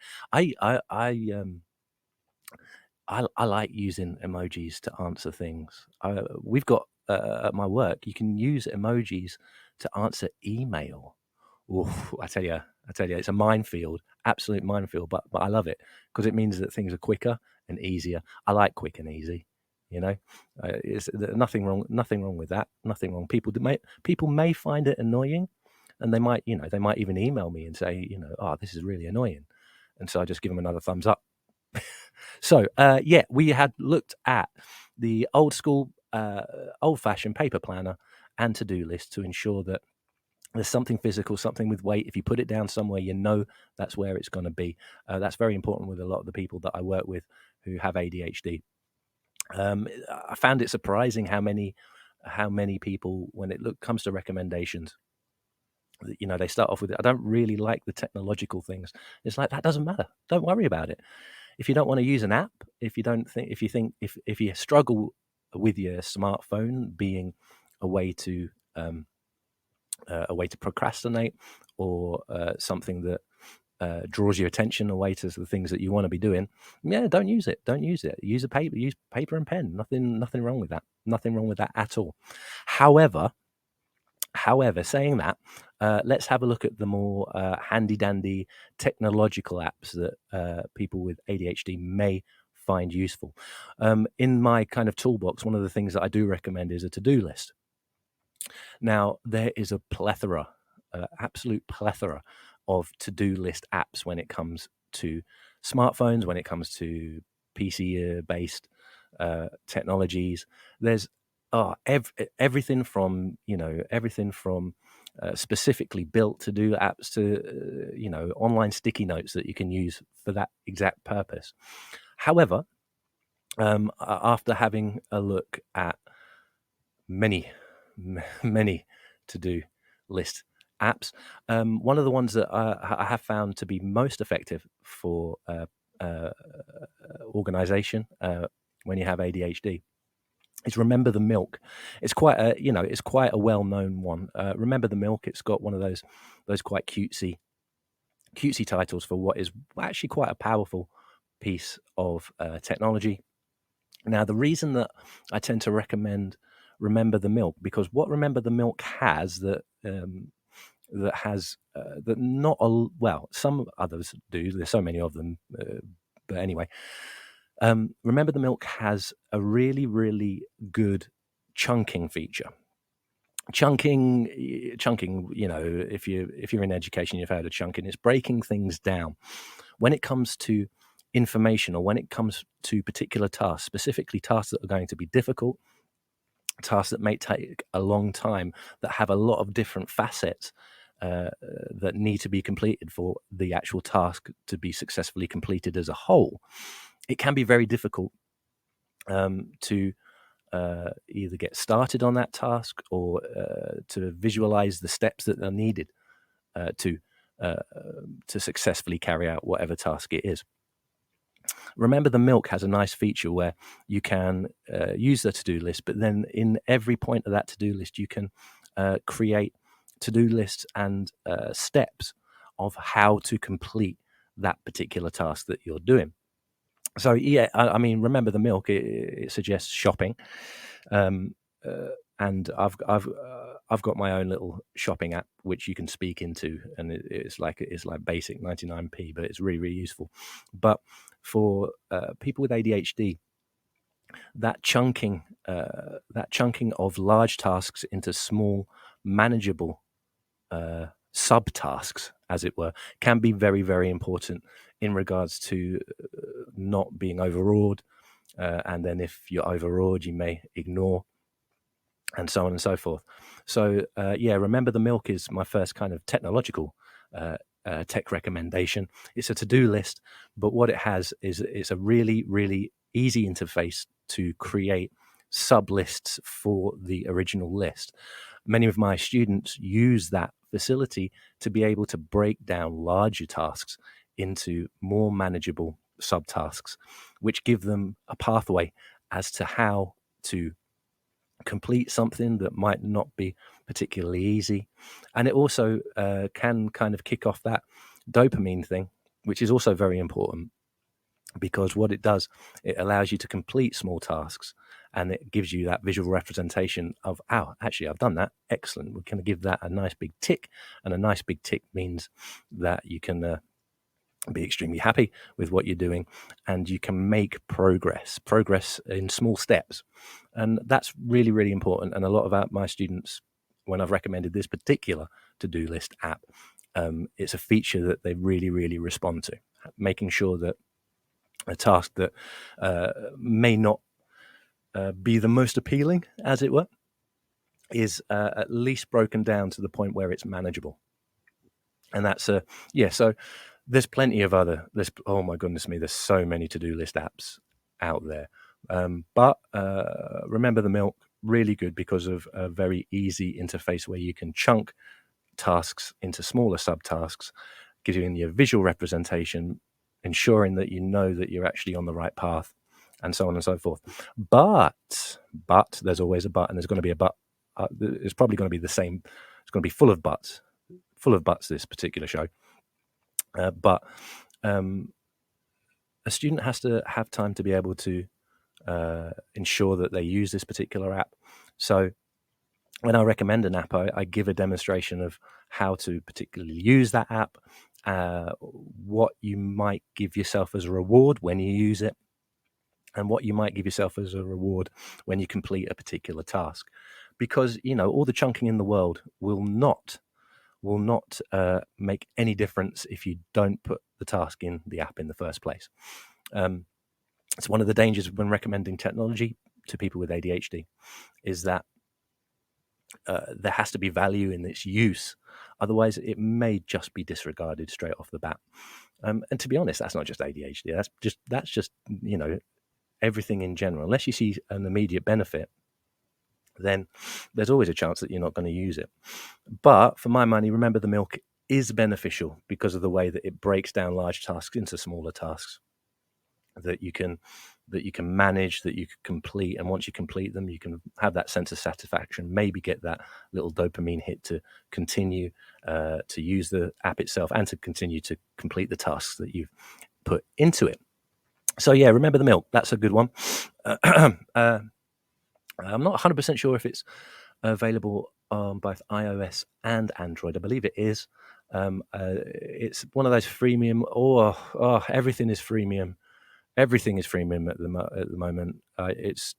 I like using emojis to answer things. We've got at my work, you can use emojis to answer email. Oof, I tell you, it's a minefield, absolute minefield. But I love it because it means that things are quicker and easier. I like quick and easy. You know, it's nothing wrong with that. Nothing wrong. People may find it annoying, and they might even email me and say, oh, this is really annoying, and so I just give them another thumbs up. So yeah, we had looked at the old school, old-fashioned paper planner and to-do list to ensure that there's something physical, something with weight. If you put it down somewhere, that's where it's going to be. That's very important with a lot of the people that I work with who have ADHD. I found it surprising how many people, when it comes to recommendations, they start off with, I don't really like the technological things. It's like, that doesn't matter. Don't worry about it. If you don't want to use an app, if you struggle with your smartphone being a way to procrastinate, or something that draws your attention away to the things that you want to be doing, don't use it. Use paper and pen. Nothing wrong with that. Nothing wrong with that at all. However, saying that, let's have a look at the more handy-dandy technological apps that people with ADHD may find useful. In my kind of toolbox, one of the things that I do recommend is a to-do list. Now, there is a plethora, absolute plethora of to-do list apps when it comes to smartphones, when it comes to PC-based technologies. There's everything from specifically built to-do apps to online sticky notes that you can use for that exact purpose. However, after having a look at many to-do list apps, one of the ones that I have found to be most effective for organization when you have ADHD is Remember the Milk. It's quite a well-known one. Remember the Milk. It's got one of those quite cutesy titles for what is actually quite a powerful piece of technology. Now, the reason that I tend to recommend Remember the Milk, because what Remember the Milk has that some others do. There's so many of them, but anyway, Remember the Milk has a really, really good chunking feature. Chunking. If you're in education, you've heard of chunking. It's breaking things down when it comes to information, or when it comes to particular tasks, specifically tasks that are going to be difficult, tasks that may take a long time, that have a lot of different facets that need to be completed for the actual task to be successfully completed as a whole. It can be very difficult to either get started on that task, or to visualize the steps that are needed to successfully carry out whatever task it is. Remember the Milk has a nice feature where you can use the to-do list, but then in every point of that to-do list, you can create to-do lists and steps of how to complete that particular task that you're doing. So yeah, I mean, Remember the Milk, it suggests shopping, and I've got my own little shopping app which you can speak into, and it's like basic 99p, but it's really, really useful. But for people with ADHD, that chunking of large tasks into small, manageable subtasks, as it were, can be very, very important in regards to not being overawed. And then if you're overawed, you may ignore, and so on and so forth. So remember the milk is my first kind of technological tech recommendation. It's a to-do list, but what it has is it's a really, really easy interface to create sub-lists for the original list. Many of my students use that facility to be able to break down larger tasks into more manageable subtasks, which give them a pathway as to how to complete something that might not be particularly easy. And it also can kind of kick off that dopamine thing, which is also very important, because what it does, it allows you to complete small tasks, and it gives you that visual representation of, oh, actually, I've done that. Excellent. We're going to give that a nice big tick, and a nice big tick means that you can be extremely happy with what you're doing, and you can make progress in small steps. And that's really, really important. And a lot of my students, when I've recommended this particular to-do list app, it's a feature that they really, really respond to, making sure that a task that may not be the most appealing, as it were, is at least broken down to the point where it's manageable. And that's so there's plenty of oh my goodness me, there's so many to-do list apps out there. But remember the milk, really good because of a very easy interface where you can chunk tasks into smaller subtasks, giving you a visual representation, ensuring that you know that you're actually on the right path, and so on and so forth. But there's always a but, and there's going to be a but. It's probably going to be the same. It's going to be full of buts, this particular show. But a student has to have time to be able to ensure that they use this particular app. So when I recommend an app, I give a demonstration of how to particularly use that app, what you might give yourself as a reward when you use it, and what you might give yourself as a reward when you complete a particular task. Because, all the chunking in the world will not make any difference if you don't put the task in the app in the first place. It's one of the dangers when recommending technology to people with ADHD, is that there has to be value in its use. Otherwise, it may just be disregarded straight off the bat. And to be honest, that's not just ADHD. That's just everything in general. Unless you see an immediate benefit, then there's always a chance that you're not going to use it. But for my money, remember the milk is beneficial because of the way that it breaks down large tasks into smaller tasks that you can manage, that you can complete. And once you complete them, you can have that sense of satisfaction, maybe get that little dopamine hit to continue to use the app itself and to continue to complete the tasks that you've put into it. So yeah, remember the milk. That's a good one. I'm not 100% sure if it's available on both iOS and Android. I believe it is. It's one of those freemium. Everything is freemium. Everything is freemium at the moment. It's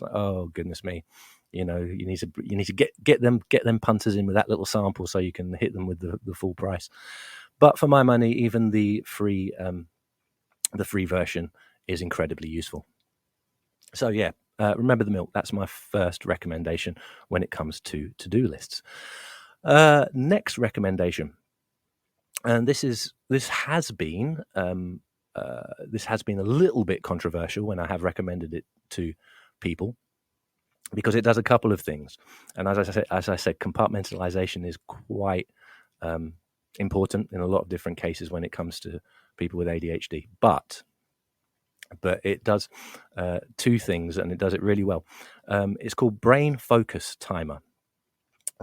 like, oh goodness me, you need to get them punters in with that little sample so you can hit them with the full price. But for my money, even the free version is incredibly useful. So yeah. Remember the milk. That's my first recommendation when it comes to to-do lists. Next recommendation, and this has been a little bit controversial when I have recommended it to people, because it does a couple of things. And as I said, compartmentalization is quite important in a lot of different cases when it comes to people with ADHD. But it does two things, and it does it really well. It's called Brain Focus Timer.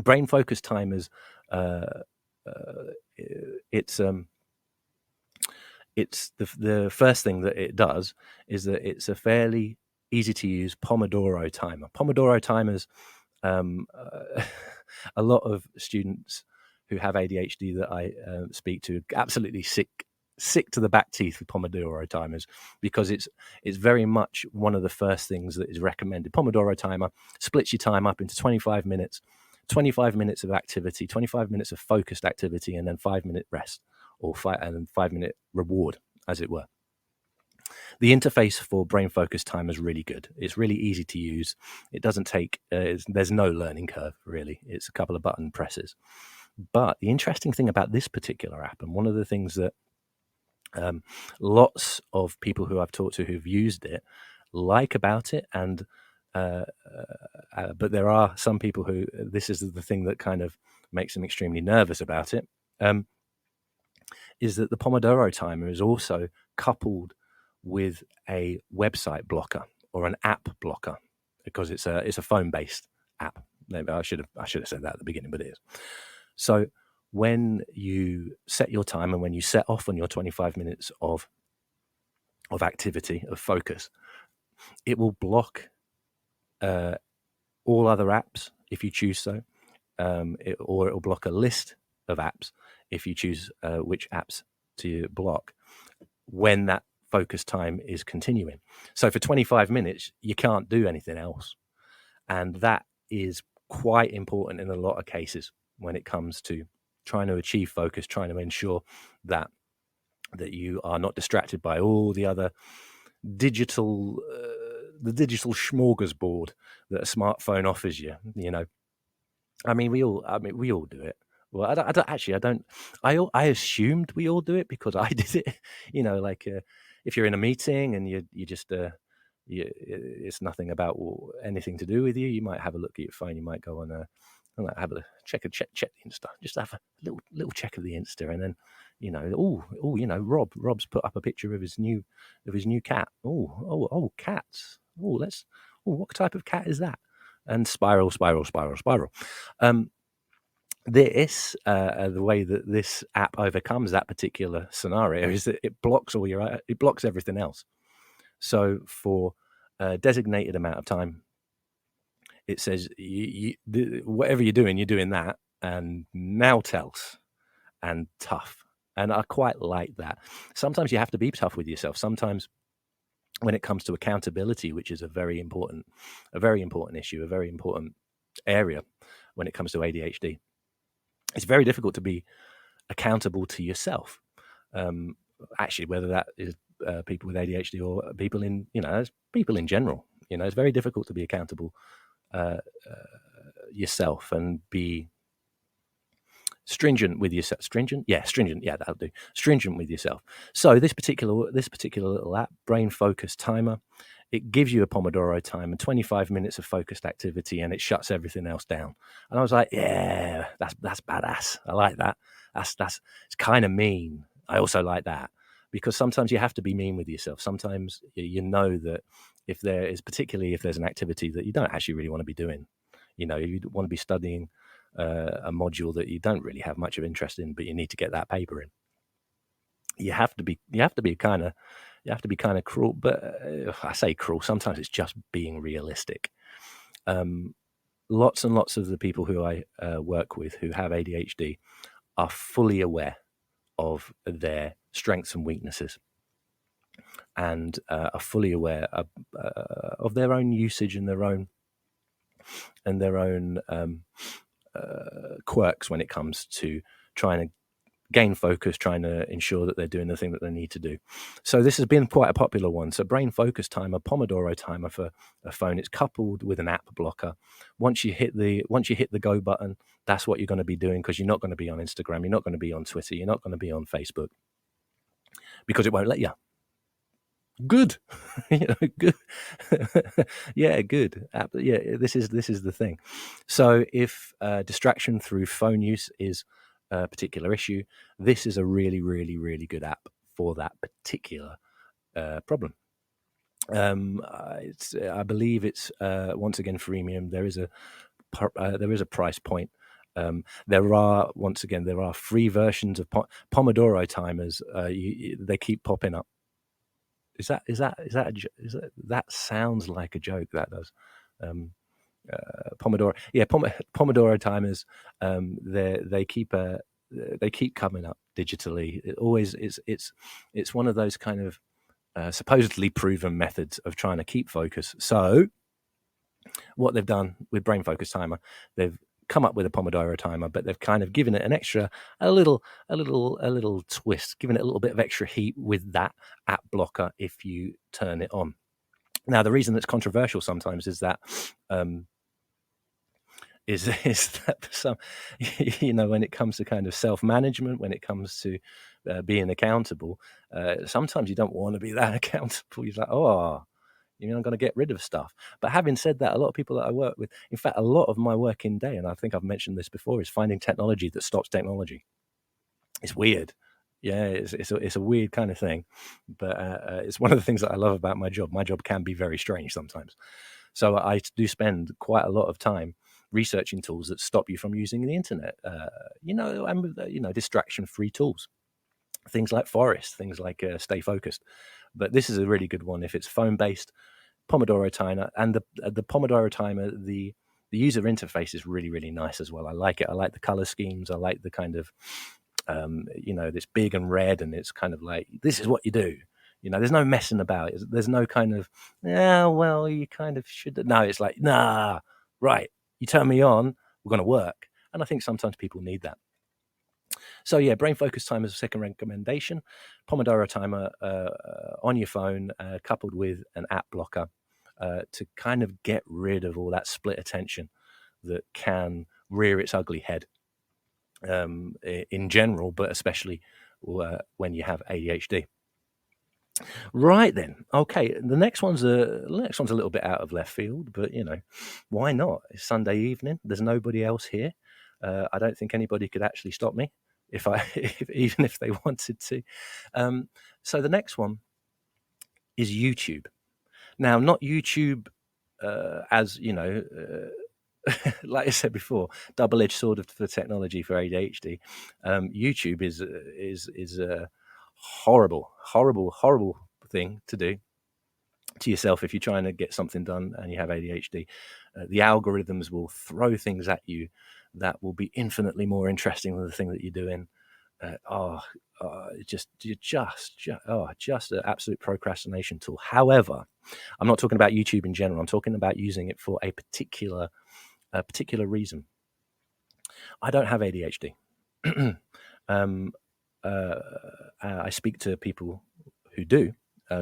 Brain Focus Timers. It's the first thing that it does is that it's a fairly easy to use Pomodoro timer. Pomodoro timers. A lot of students who have ADHD that I speak to are absolutely sick sick to the back teeth with Pomodoro timers, because it's very much one of the first things that is recommended. Pomodoro timer splits your time up into 25 minutes, 25 minutes of activity, 25 minutes of focused activity, and then 5-minute rest, or 5-minute reward, as it were. The interface for brain focus timer is really good. It's really easy to use. It doesn't take, there's no learning curve, really. It's a couple of button presses. But the interesting thing about this particular app, and one of the things that lots of people who I've talked to who've used it like about it, and but there are some people who, this is the thing that kind of makes them extremely nervous about it, is that the Pomodoro timer is also coupled with a website blocker or an app blocker, because it's a phone-based app. Maybe I should have said that at the beginning, but it is. So when you set your time and when you set off on your 25 minutes of activity, of focus, it will block all other apps if you choose so, or it will block a list of apps if you choose which apps to block when that focus time is continuing. So for 25 minutes, you can't do anything else. And that is quite important in a lot of cases when it comes to trying to achieve focus, trying to ensure that you are not distracted by all the other digital smorgasbord that a smartphone offers you. I mean, we all do it. Well, I assumed we all do it because I did it. Like if you're in a meeting and you just it's nothing about anything to do with you, you might have a look at your phone. You might go on have a check the Insta, just have a little check of the Insta, and then Rob's put up a picture of his new cat. Cats. What type of cat is that? And spiral. This the way that this app overcomes that particular scenario is that it blocks everything else. So for a designated amount of time, it says whatever you're doing that, and now tells and tough. And I quite like that. Sometimes you have to be tough with yourself. Sometimes when it comes to accountability, which is a very important issue, a very important area when it comes to ADHD, it's very difficult to be accountable to yourself. Actually, whether that is people with ADHD or people in general, it's very difficult to be accountable yourself and be stringent with yourself. Stringent, yeah, that'll do. Stringent with yourself. So this particular little app, Brain Focus Timer, it gives you a Pomodoro timer, 25 minutes of focused activity, and it shuts everything else down. And I was like, yeah, that's badass. I like that. It's kind of mean. I also like that, because sometimes you have to be mean with yourself. Sometimes you know that particularly if there's an activity that you don't actually really want to be doing, you want to be studying a module that you don't really have much of interest in, but you need to get that paper in. You have to be kind of cruel, but I say cruel. Sometimes it's just being realistic. Lots and lots of the people who I work with who have ADHD are fully aware of their strengths and weaknesses, and are fully aware of their own usage and their own quirks when it comes to trying to gain focus, trying to ensure that they're doing the thing that they need to do. So this has been quite a popular one. So Brain Focus Timer, Pomodoro timer for a phone. It's coupled with an app blocker. Once you hit the go button, that's what you're going to be doing, because you're not going to be on Instagram, you're not going to be on Twitter, you're not going to be on Facebook, because it won't let you. Good. Good. Yeah, good. Yeah, this is the thing. So if distraction through phone use is a particular issue, this is a really, really, really good app for that particular problem. I believe it's once again freemium. There is a price point. There are free versions of Pomodoro timers. They keep popping up. That sounds like a joke. That does. Pomodoro, Pomodoro timers. They keep they keep coming up digitally. It's one of those kind of supposedly proven methods of trying to keep focus. So what they've done with Brain Focus Timer, they've come up with a Pomodoro timer, but they've kind of given it a little twist, given it a little bit of extra heat with that app blocker if you turn it on. Now, the reason that's controversial sometimes is that is that some, when it comes to kind of self-management, when it comes to being accountable, sometimes you don't want to be that accountable. You're like, I'm going to get rid of stuff. But having said that, a lot of people that I work with, in fact, a lot of my working day, and I think I've mentioned this before, is finding technology that stops technology. It's weird. Yeah, it's a weird kind of thing, but it's one of the things that I love about my job. My job can be very strange sometimes. So I do spend quite a lot of time researching tools that stop you from using the internet, and distraction-free tools. Things like Forest, things like Stay Focused. But this is a really good one if it's phone-based. Pomodoro timer, and the Pomodoro timer, the user interface is really, really nice as well. I like it. I like the color schemes. I like the kind of, this big and red, and it's kind of like, this is what you do. There's no messing about. There's no kind of, you kind of should. No, it's like, nah, right. You turn me on, we're going to work. And I think sometimes people need that. So yeah, Brain Focus Timer is a second recommendation. Pomodoro timer on your phone, coupled with an app blocker, to kind of get rid of all that split attention that can rear its ugly head in general, but especially when you have ADHD. Right then, okay. The next one's a little bit out of left field, but why not? It's Sunday evening. There's nobody else here. I don't think anybody could actually stop me even if they wanted to. So the next one is YouTube. Now, not YouTube as like I said before, double-edged sword for technology for ADHD. YouTube is a horrible thing to do to yourself if you're trying to get something done and you have ADHD. The algorithms will throw things at you that will be infinitely more interesting than the thing that you're doing. Just an absolute procrastination tool. However, I'm not talking about YouTube in general. I'm talking about using it for a particular reason. I don't have ADHD. I speak to people who do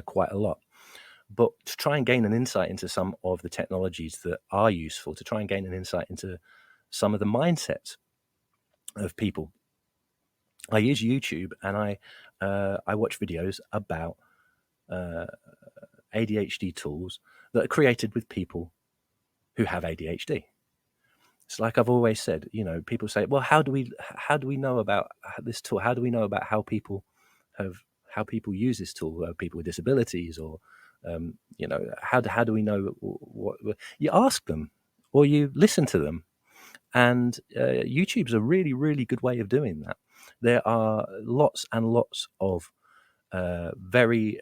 quite a lot. But to try and gain an insight into some of the technologies that are useful, to try and gain an insight into some of the mindsets of people, I use YouTube and I watch videos about ADHD tools that are created with people who have ADHD. It's like I've always said, people say, well, how do we know about this tool? How do we know about how people use this tool? People with disabilities, or how do we know what you ask them or you listen to them? And YouTube's a really, really good way of doing that. There are lots and lots of very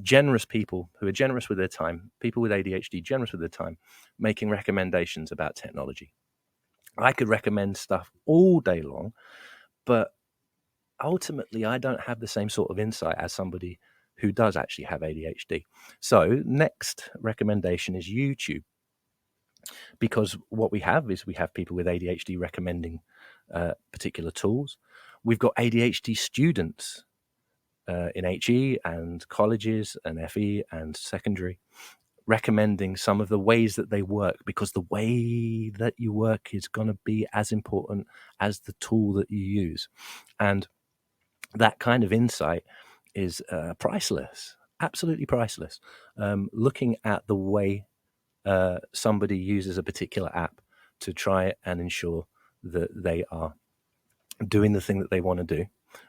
generous people who are generous with their time, people with ADHD generous with their time, making recommendations about technology. I could recommend stuff all day long, but ultimately I don't have the same sort of insight as somebody who does actually have ADHD. So next recommendation is YouTube, because what we have is we have people with ADHD recommending particular tools. We've got ADHD students in HE and colleges and FE and secondary recommending some of the ways that they work, because the way that you work is going to be as important as the tool that you use. And that kind of insight is priceless, absolutely priceless. Looking at the way somebody uses a particular app to try and ensure that they are doing the thing that they want to do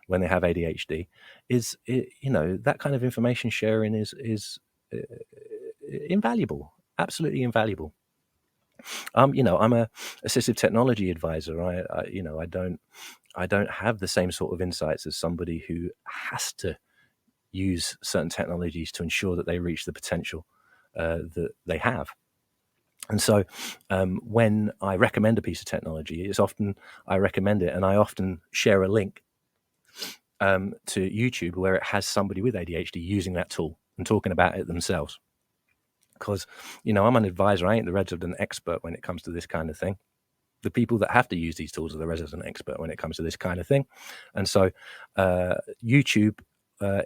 when they have ADHD is, that kind of information sharing is invaluable, absolutely invaluable. I'm a assistive technology advisor. I don't have the same sort of insights as somebody who has to use certain technologies to ensure that they reach the potential that they have. And so when I recommend a piece of technology, it's often I recommend it and I often share a link to YouTube where it has somebody with ADHD using that tool and talking about it themselves. Because, I'm an advisor, I ain't the resident expert when it comes to this kind of thing. The people that have to use these tools are the resident expert when it comes to this kind of thing. And so YouTube,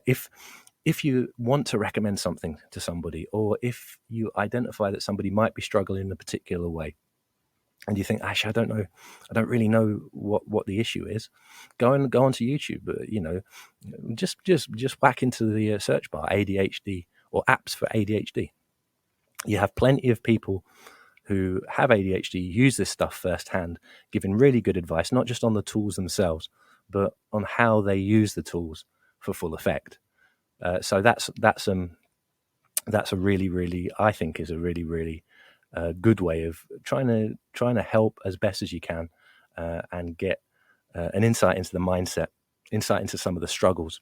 if you want to recommend something to somebody, or if you identify that somebody might be struggling in a particular way, and you think, actually, I don't really know what the issue is, go onto YouTube. Just whack into the search bar ADHD or apps for ADHD. You have plenty of people who have ADHD use this stuff firsthand, giving really good advice, not just on the tools themselves, but on how they use the tools for full effect. So that's a really, really, I think, is a really, really good way of trying to help as best as you can and get an insight into the mindset, insight into some of the struggles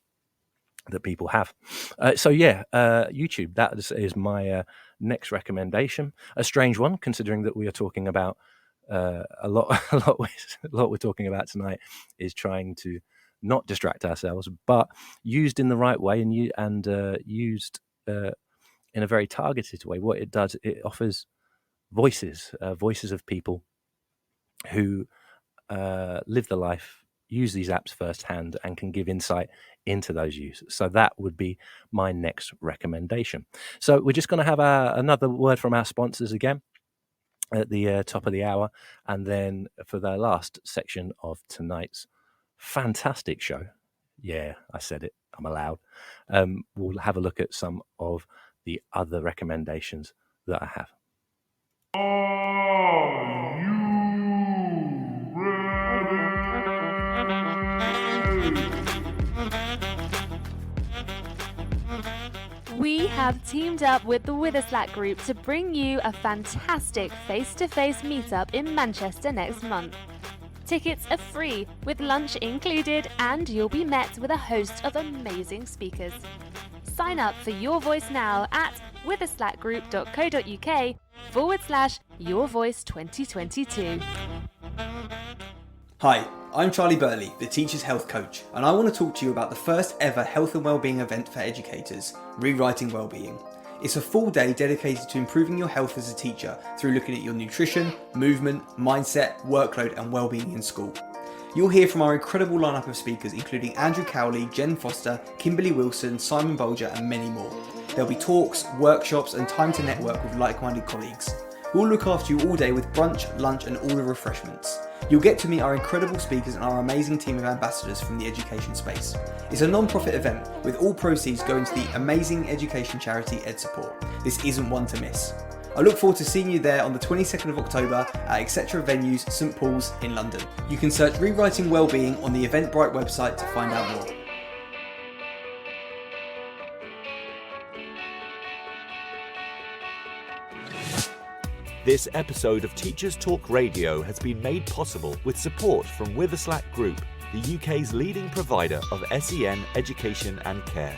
that people have. YouTube, that is my next recommendation. A strange one, considering that we are talking about a lot we're talking about tonight is trying to not distract ourselves, but used in the right way and used in a very targeted way. What it does, it offers voices of people who live the life, use these apps firsthand, and can give insight into those uses. So that would be my next recommendation. So we're just going to have another word from our sponsors again at the top of the hour, and then for the last section of tonight's fantastic show, yeah, I said it, I'm allowed, we'll have a look at some of the other recommendations that I have. We have teamed up with the Witherslack Group to bring you a fantastic face-to-face meetup in Manchester next month. Tickets are free, with lunch included, and you'll be met with a host of amazing speakers. Sign up for Your Voice now at witherslackgroup.co.uk/yourvoice2022. Hi, I'm Charlie Burley, the Teacher's Health Coach, and I want to talk to you about the first ever health and wellbeing event for educators, Rewriting Wellbeing. It's a full day dedicated to improving your health as a teacher through looking at your nutrition, movement, mindset, workload and wellbeing in school. You'll hear from our incredible lineup of speakers including Andrew Cowley, Jen Foster, Kimberly Wilson, Simon Bolger and many more. There'll be talks, workshops and time to network with like-minded colleagues. We'll look after you all day with brunch, lunch and all the refreshments. You'll get to meet our incredible speakers and our amazing team of ambassadors from the education space. It's a non-profit event with all proceeds going to the amazing education charity EdSupport. This isn't one to miss. I look forward to seeing you there on the 22nd of October at Etc. Venues, St Paul's in London. You can search Rewriting Wellbeing on the Eventbrite website to find out more. This episode of Teachers Talk Radio has been made possible with support from Witherslack Group, the UK's leading provider of SEN education and care.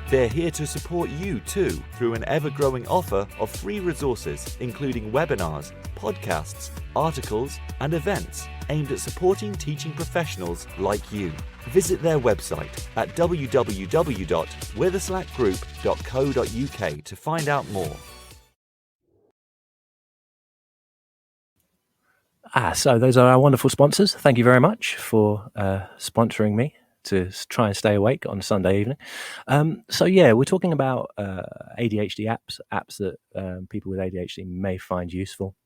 They're here to support you too through an ever-growing offer of free resources, including webinars, podcasts, articles, and events aimed at supporting teaching professionals like you. Visit their website at www.witherslackgroup.co.uk to find out more. So those are our wonderful sponsors. Thank you very much for sponsoring me to try and stay awake on Sunday evening. We're talking about ADHD apps that people with ADHD may find useful,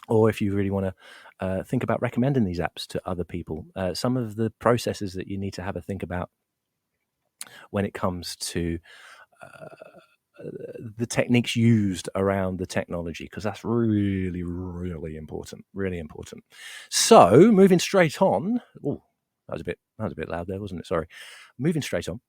or if you really want to think about recommending these apps to other people. Some of the processes that you need to have a think about when it comes to the techniques used around the technology, because that's really, really important. Really important. So moving straight on. Oh, that was a bit loud there, wasn't it? Sorry. Moving straight on.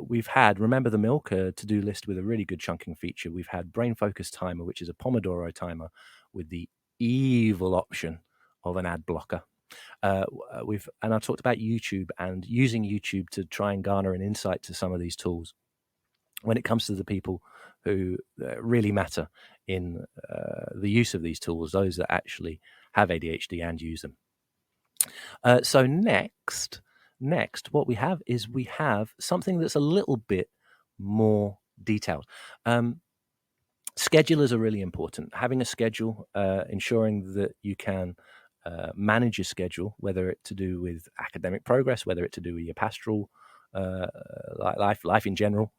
We've had Remember the Milk, a to-do list with a really good chunking feature. We've had Brain Focus Timer, which is a Pomodoro timer with the evil option of an ad blocker. I talked about YouTube and using YouTube to try and garner an insight to some of these tools when it comes to the people who really matter in the use of these tools, those that actually have ADHD and use them. So next, what we have is we have something that's a little bit more detailed. Schedulers are really important. Having a schedule, ensuring that you can manage your schedule, whether it's to do with academic progress, whether it's to do with your pastoral life in general,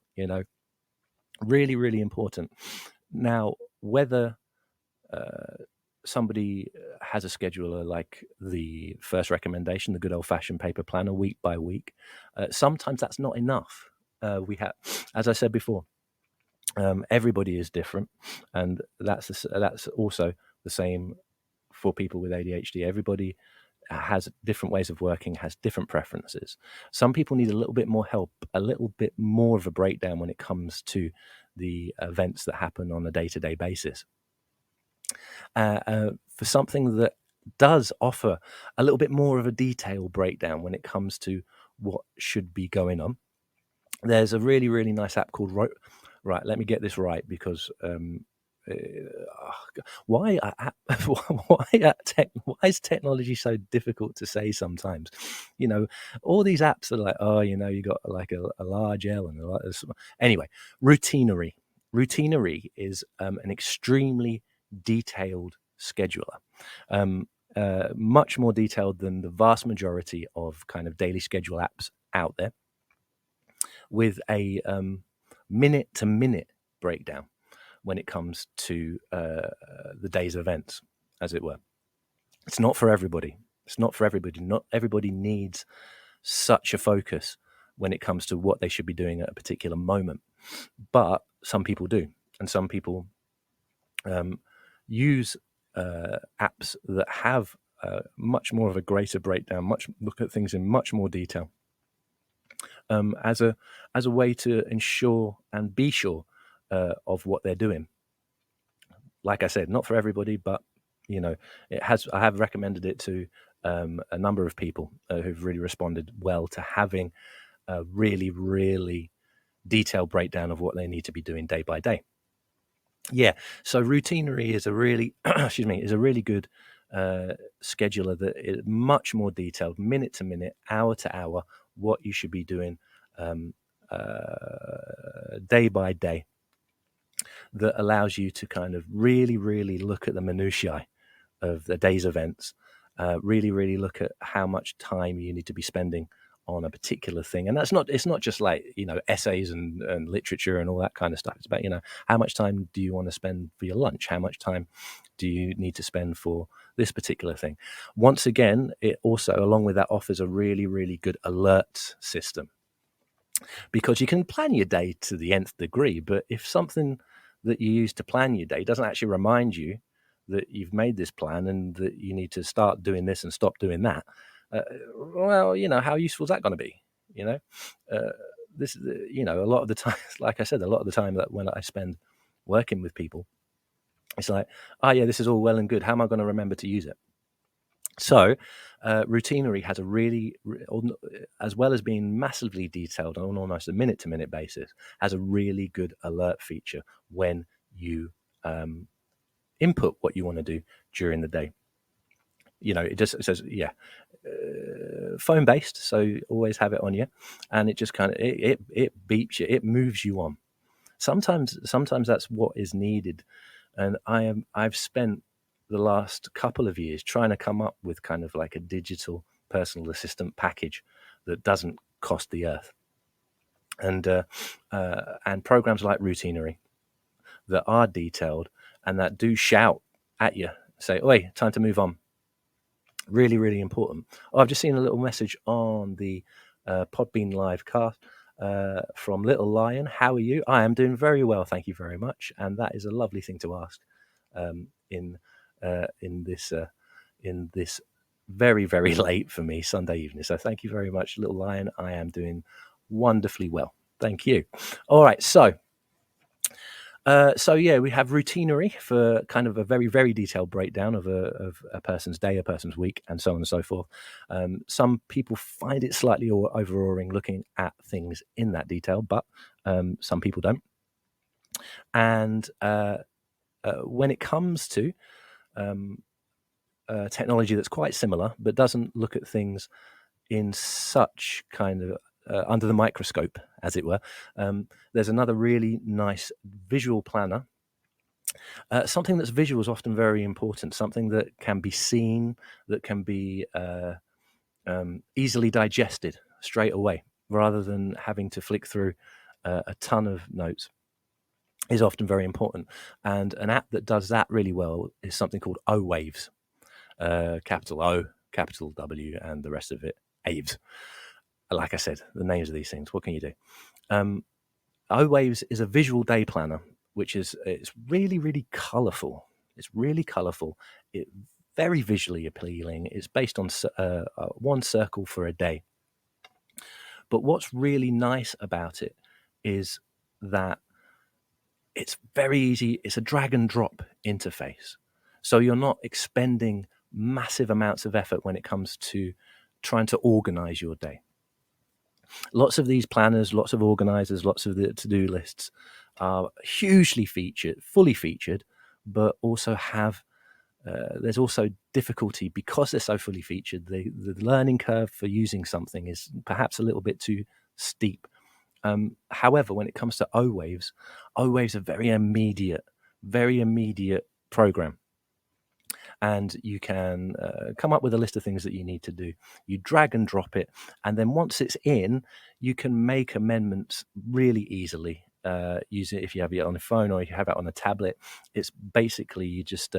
really, really important. Now, whether somebody has a scheduler like the first recommendation, the good old-fashioned paper planner, week by week, sometimes that's not enough. We have, as I said before, everybody is different, and that's also the same for people with ADHD. Everybody has different ways of working, has different preferences. Some people need a little bit more help, a little bit more of a breakdown when it comes to the events that happen on a day-to-day basis. For something that does offer a little bit more of a detailed breakdown when it comes to what should be going on, there's a really, really nice app called Right, let me get this right, because why is technology so difficult to say sometimes? All these apps are like, you got like a large L and anyway. Routinery is an extremely detailed scheduler, much more detailed than the vast majority of kind of daily schedule apps out there, with a minute-to-minute breakdown when it comes to the day's events, as it were. It's not for everybody. Not everybody needs such a focus when it comes to what they should be doing at a particular moment. But some people do. And some people use apps that have much more of a greater breakdown, look at things in much more detail, as a way to ensure and be sure of what they're doing. Like I said, not for everybody, but I have recommended it to a number of people who've really responded well to having a really, really detailed breakdown of what they need to be doing day by day. Yeah, so Routinery is a really good scheduler that is much more detailed, minute to minute, hour to hour, what you should be doing day by day, that allows you to kind of really, really look at the minutiae of the day's events, really, really look at how much time you need to be spending on a particular thing. And it's not just like, essays and literature and all that kind of stuff. It's about, how much time do you want to spend for your lunch? How much time do you need to spend for this particular thing? Once again, it also, along with that, offers a really, really good alert system, because you can plan your day to the nth degree, but if something that you use to plan your day doesn't actually remind you that you've made this plan and that you need to start doing this and stop doing that, well, how useful is that going to be? This, a lot of the time, like I said, a lot of the time that when I spend working with people, it's like, this is all well and good. How am I going to remember to use it? So, Routinery has a really, as well as being massively detailed on almost a minute-to-minute basis, has a really good alert feature when you input what you want to do during the day. It says, phone-based, so always have it on you, and it just kind of it beeps you, it moves you on. Sometimes that's what is needed, and I've spent the last couple of years trying to come up with kind of like a digital personal assistant package that doesn't cost the earth, and programs like Routinery that are detailed and that do shout at you, say, "Oi, time to move on." Really, really important. I've just seen a little message on the Podbean live cast from Little Lion. How are you? I am doing very well, thank you very much. And that is a lovely thing to ask in this very, very late for me Sunday evening. So thank you very much, Little Lion. I am doing wonderfully well. Thank you. All right, so we have Routinery for kind of a very, very detailed breakdown of a person's day, a person's week, and so on and so forth. Some people find it slightly overawing looking at things in that detail, but some people don't. And when it comes to technology that's quite similar, but doesn't look at things in such kind of under the microscope, as it were, there's another really nice visual planner. Something that's visual is often very important, something that can be seen, that can be easily digested straight away, rather than having to flick through a ton of notes, is often very important. And an app that does that really well is something called OWaves, capital O, capital W, and the rest of it, Aves. Like I said, the names of these things, what can you do? OWaves is a visual day planner, it's really, really colourful. It's really colourful. It's very visually appealing. It's based on one circle for a day. But what's really nice about it is that it's very easy. It's a drag and drop interface. So you're not expending massive amounts of effort when it comes to trying to organize your day. Lots of these planners, lots of organizers, lots of the to-do lists are hugely featured, fully featured, but also have there's also difficulty because they're so fully featured. The learning curve for using something is perhaps a little bit too steep. However, when it comes to OWaves are very immediate program. And you can come up with a list of things that you need to do. You drag and drop it. And then once it's in, you can make amendments really easily. Use it if you have it on a phone or if you have it on a tablet. It's basically you just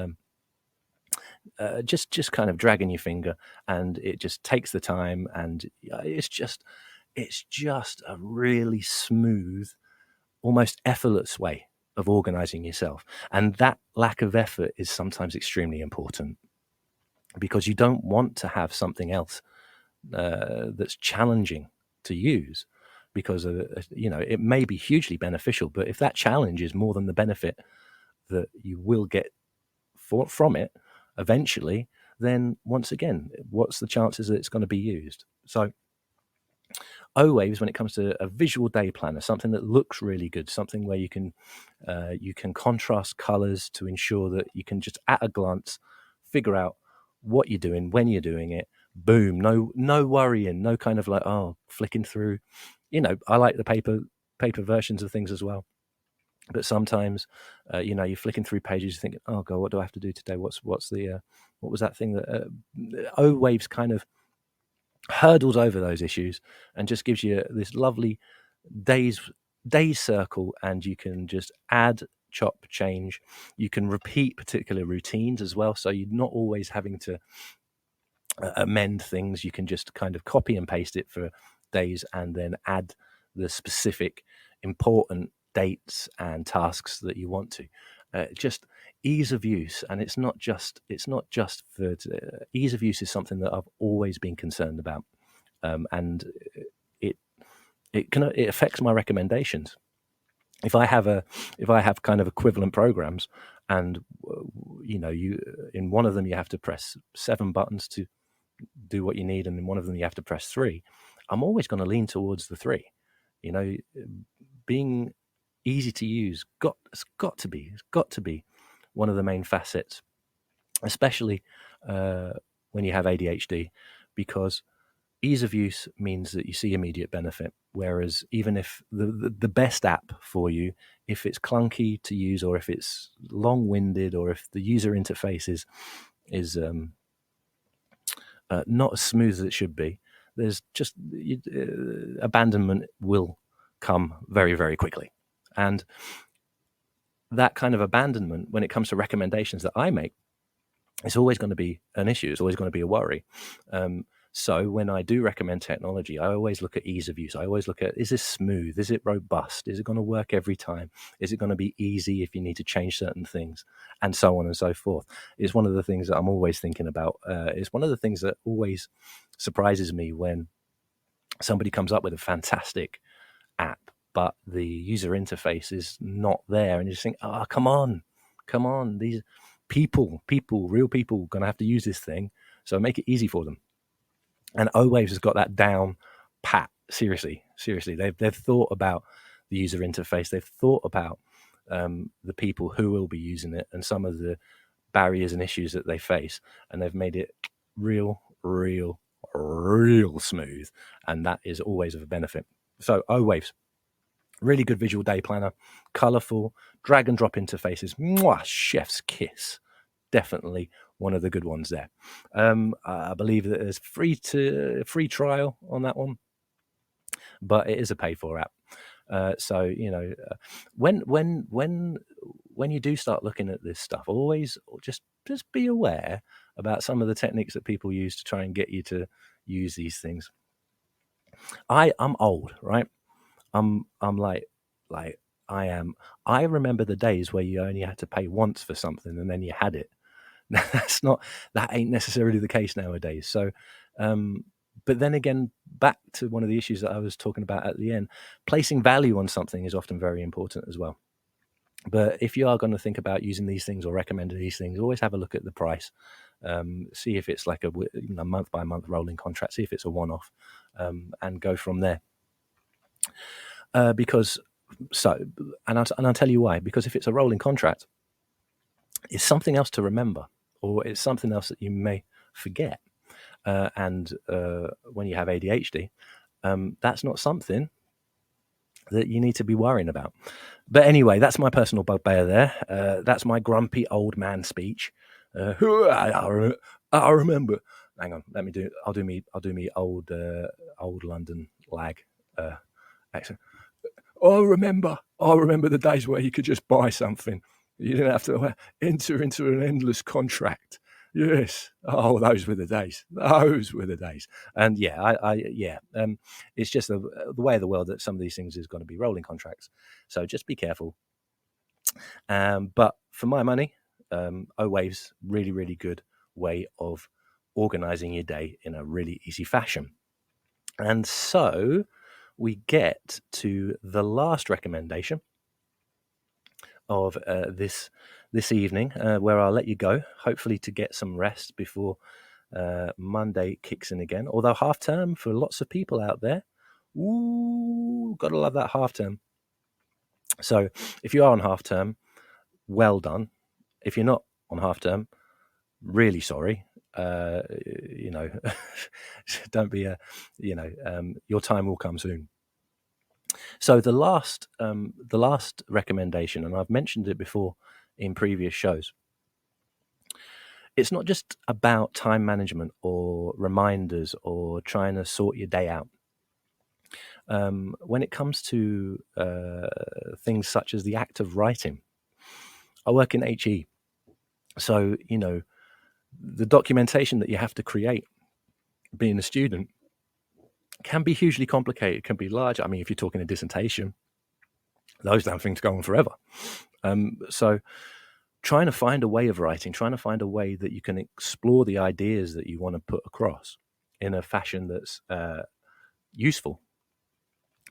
kind of dragging your finger, and it just takes the time, and it's just a really smooth, almost effortless way of organizing yourself. And that lack of effort is sometimes extremely important, because you don't want to have something else that's challenging to use, because it may be hugely beneficial, but if that challenge is more than the benefit that you will get from it eventually, then once again, what's the chances that it's going to be used? So OWaves, when it comes to a visual day planner, something that looks really good, something where you can contrast colors to ensure that you can just at a glance figure out what you're doing, when you're doing it. Boom, no worrying, no kind of like flicking through. I like the paper versions of things as well. But sometimes, you're flicking through pages, you're thinking, "Oh God, what do I have to do today? What's the what was that thing that OWaves kind of hurdles over those issues and just gives you this lovely days circle, and you can just add, chop, change. You can repeat particular routines as well, so you're not always having to amend things. You can just kind of copy and paste it for days and then add the specific important dates and tasks that you want to. Just ease of use, and it's not just for ease of use is something that I've always been concerned about, and it affects my recommendations. If I have kind of equivalent programs, and you in one of them you have to press 7 buttons to do what you need, and in one of them you have to press 3, I'm always going to lean towards the 3. Being easy to use it's got to be one of the main facets, especially when you have ADHD, because ease of use means that you see immediate benefit. Whereas even if the best app for you, if it's clunky to use, or if it's long-winded, or if the user interface is not as smooth as it should be, there's just abandonment will come very, very quickly. And that kind of abandonment, when it comes to recommendations that I make, it's always going to be an issue. It's always going to be a worry. So when I do recommend technology, I always look at ease of use. I always look at, is this smooth? Is it robust? Is it going to work every time? Is it going to be easy if you need to change certain things? And so on and so forth. It's one of the things that I'm always thinking about. It's one of the things that always surprises me when somebody comes up with a fantastic app, but the user interface is not there. And you just think, come on. These real people going to have to use this thing. So make it easy for them. And OWaves has got that down pat. Seriously. They've thought about the user interface. They've thought about the people who will be using it and some of the barriers and issues that they face, and they've made it real smooth, and that is always of a benefit. So OWaves, really good visual day planner, colourful, drag and drop interfaces. Mwah, chef's kiss. Definitely one of the good ones there. I believe that there's free trial on that one, but it is a paid for app. So you know, when you do start looking at this stuff, always just be aware about some of the techniques that people use to try and get you to use these things. I'm old, right? I'm like I am. I remember the days where you only had to pay once for something and then you had it. That ain't necessarily the case nowadays. So, but then again, back to one of the issues that I was talking about at the end, placing value on something is often very important as well. But if you are going to think about using these things or recommending these things, always have a look at the price. See if it's like a month by month rolling contract. See if it's a one-off, and go from there. Because I'll tell you why. Because if it's a rolling contract, it's something else to remember, or it's something else that you may forget. And when you have ADHD, that's not something that you need to be worrying about. But anyway, that's my personal bugbear there. That's my grumpy old man speech. I remember. Hang on, let me do. I'll do me old London lag accent. I remember the days where you could just buy something. You didn't have to enter into an endless contract. Yes. Oh, those were the days. And it's just the way of the world that some of these things is going to be rolling contracts. So just be careful. But for my money, OWaves, really, really good way of organizing your day in a really easy fashion. And so we get to the last recommendation of this evening, where I'll let you go, hopefully to get some rest before Monday kicks in again. Although half term for lots of people out there, gotta love that half term. So if you are on half term, well done. If you're not on half term, really sorry. Don't be your time will come soon. So the last recommendation, and I've mentioned it before in previous shows, it's not just about time management or reminders or trying to sort your day out. When it comes to things such as the act of writing, I work in HE, so the documentation that you have to create being a student can be hugely complicated, can be large. I mean, if you're talking a dissertation, those damn things go on forever. So trying to find a way of writing, trying to find a way that you can explore the ideas that you want to put across in a fashion that's useful.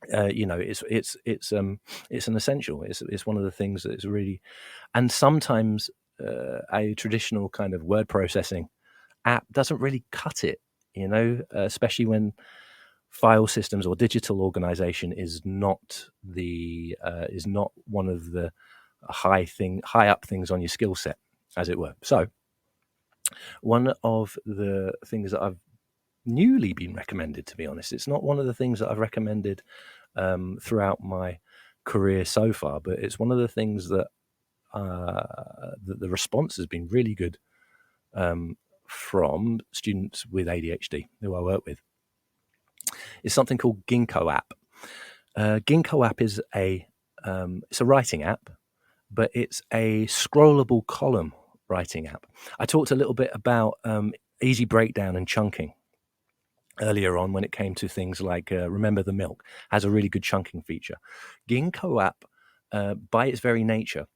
It's an essential. It's one of the things that's really, and sometimes a traditional kind of word processing app doesn't really cut it. Especially when file systems or digital organization is not one of the high up things on your skill set, as it were. So one of the things that I've newly been recommended, to be honest, it's not one of the things that I've recommended throughout my career so far, but it's one of the things that the response has been really good from students with ADHD who I work with. It's something called Ginko app. Ginko app is it's a writing app, but it's a scrollable column writing app. I talked a little bit about easy breakdown and chunking earlier on when it came to things like Remember the Milk has a really good chunking feature. Ginko app, by its very nature,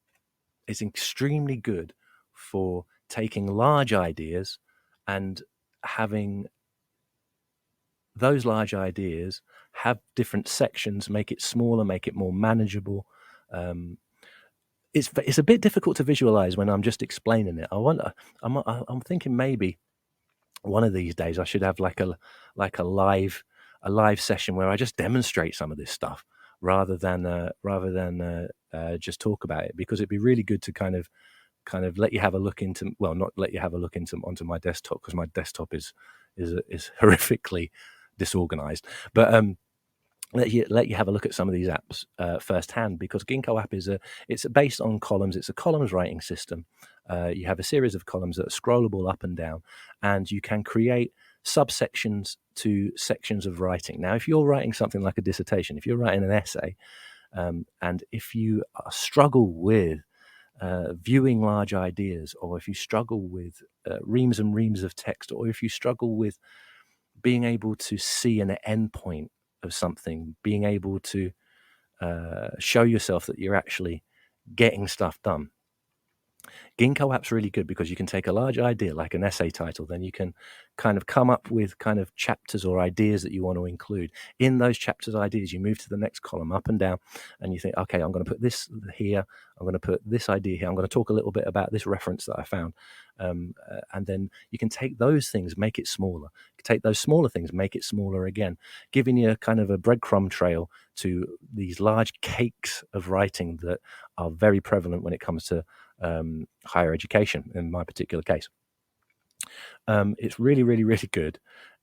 is extremely good for taking large ideas and having those large ideas have different sections, make it smaller, make it more manageable. It's a bit difficult to visualize when I'm just explaining it. I'm thinking maybe one of these days I should have like a live session where I just demonstrate some of this stuff rather than just talk about it, because it'd be really good to kind of let you have a look into, well, not let you have a look into onto my desktop, because my desktop is horrifically disorganized, but let you have a look at some of these apps firsthand, because Ginko app it's based on columns. It's a columns writing system. You have a series of columns that are scrollable up and down, and you can create subsections to sections of writing. Now, if you're writing something like a dissertation, if you're writing an essay, and if you struggle with viewing large ideas, or if you struggle with reams and reams of text, or if you struggle with being able to see an endpoint of something, being able to show yourself that you're actually getting stuff done, Ginko app's really good, because you can take a large idea like an essay title, then you can kind of come up with kind of chapters or ideas that you want to include. In those chapters, ideas, you move to the next column up and down, and you think, okay, I'm going to put this here, I'm going to put this idea here, I'm going to talk a little bit about this reference that I found. And then you can take those things, make it smaller. Take those smaller things, make it smaller again, giving you kind of a breadcrumb trail to these large cakes of writing that are very prevalent when it comes to higher education, in my particular case. It's really, really, really good.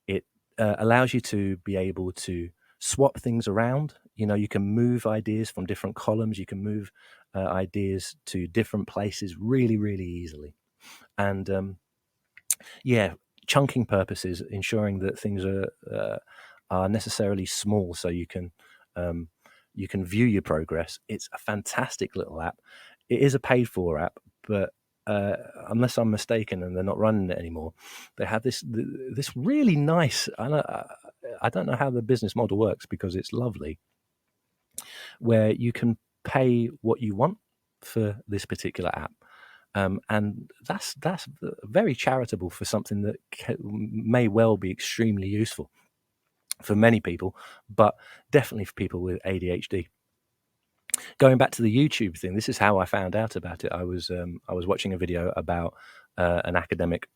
It allows you to be able to swap things around. You can move ideas from different columns. You can move ideas to different places really, really easily. And chunking purposes, ensuring that things are necessarily small, so you can view your progress. It's a fantastic little app. It is a paid-for app, but unless I'm mistaken, and they're not running it anymore, they have this really nice. I don't know how the business model works, because it's lovely, where you can pay what you want for this particular app. And that's very charitable for something that may well be extremely useful for many people, but definitely for people with ADHD. Going back to the YouTube thing, this is how I found out about it. I was watching a video about an academic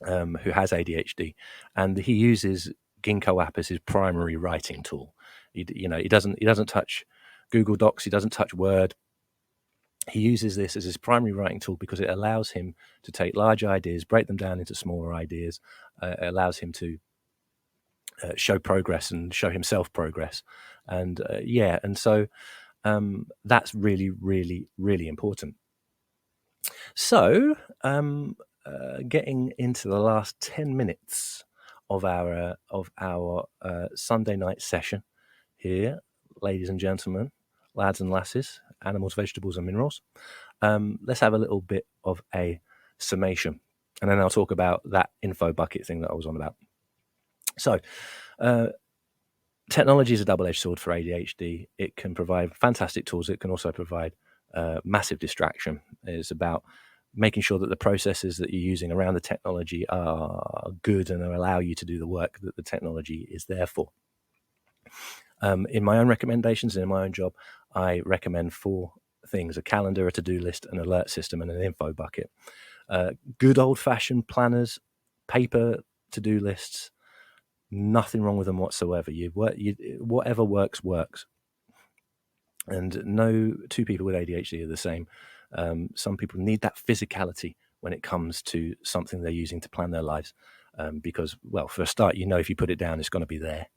who has ADHD, and he uses Ginko app as his primary writing tool. He doesn't touch Google Docs, he doesn't touch Word. He uses this as his primary writing tool because it allows him to take large ideas, break them down into smaller ideas. It allows him to show progress and show himself progress. And so that's really, really, really important. So getting into the last 10 minutes of our Sunday night session here, ladies and gentlemen, lads and lasses, animals, vegetables and minerals. Let's have a little bit of a summation, and then I'll talk about that info bucket thing that I was on about. So technology is a double-edged sword for ADHD. It can provide fantastic tools. It can also provide massive distraction. It's about making sure that the processes that you're using around the technology are good and allow you to do the work that the technology is there for. In my own recommendations and in my own job, I recommend 4 things: a calendar, a to-do list, an alert system, and an info bucket. Good old-fashioned planners, paper to-do lists, nothing wrong with them whatsoever. Whatever works. And no 2 people with ADHD are the same. Some people need that physicality when it comes to something they're using to plan their lives, because, well, for a start, if you put it down, it's going to be there.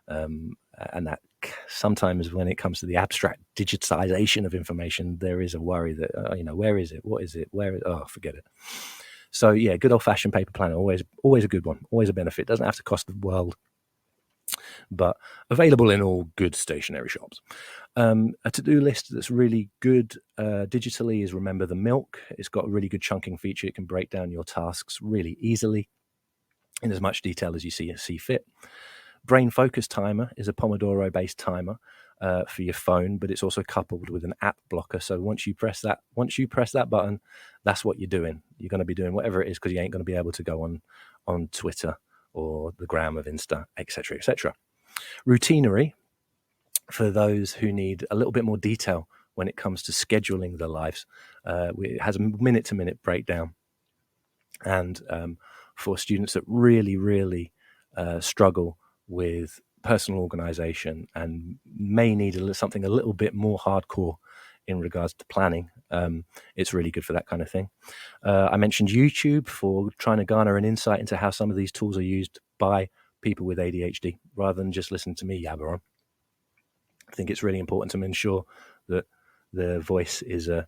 And that sometimes when it comes to the abstract digitization of information, there is a worry that, where is it? What is it? Forget it. So yeah, good old fashioned paper planner, always a good one, always a benefit. Doesn't have to cost the world, but available in all good stationery shops. A to-do list that's really good digitally is Remember the Milk. It's got a really good chunking feature. It can break down your tasks really easily in as much detail as you see fit. Brain Focus Timer is a Pomodoro-based timer for your phone, but it's also coupled with an app blocker. So once you press that button, that's what you're doing. You're going to be doing whatever it is, because you ain't going to be able to go on Twitter or the gram of Insta, etc., etc. Routinery, for those who need a little bit more detail when it comes to scheduling their lives. It has a minute-to-minute breakdown, and for students that really, really struggle with personal organization and may need something a little bit more hardcore in regards to planning, it's really good for that kind of thing. I mentioned YouTube for trying to garner an insight into how some of these tools are used by people with ADHD rather than just listen to me yabber on. I think it's really important to ensure that the voice is the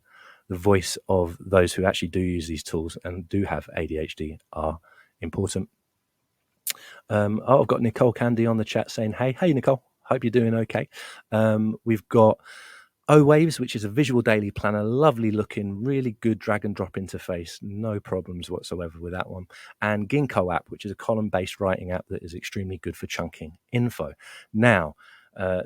voice of those who actually do use these tools and do have ADHD are important. I've got Nicole Candy on the chat saying, hey Nicole, hope you're doing okay. We've got OWaves, which is a visual daily planner, lovely looking, really good drag and drop interface, no problems whatsoever with that one. And Ginko app, which is a column-based writing app that is extremely good for chunking info. Now,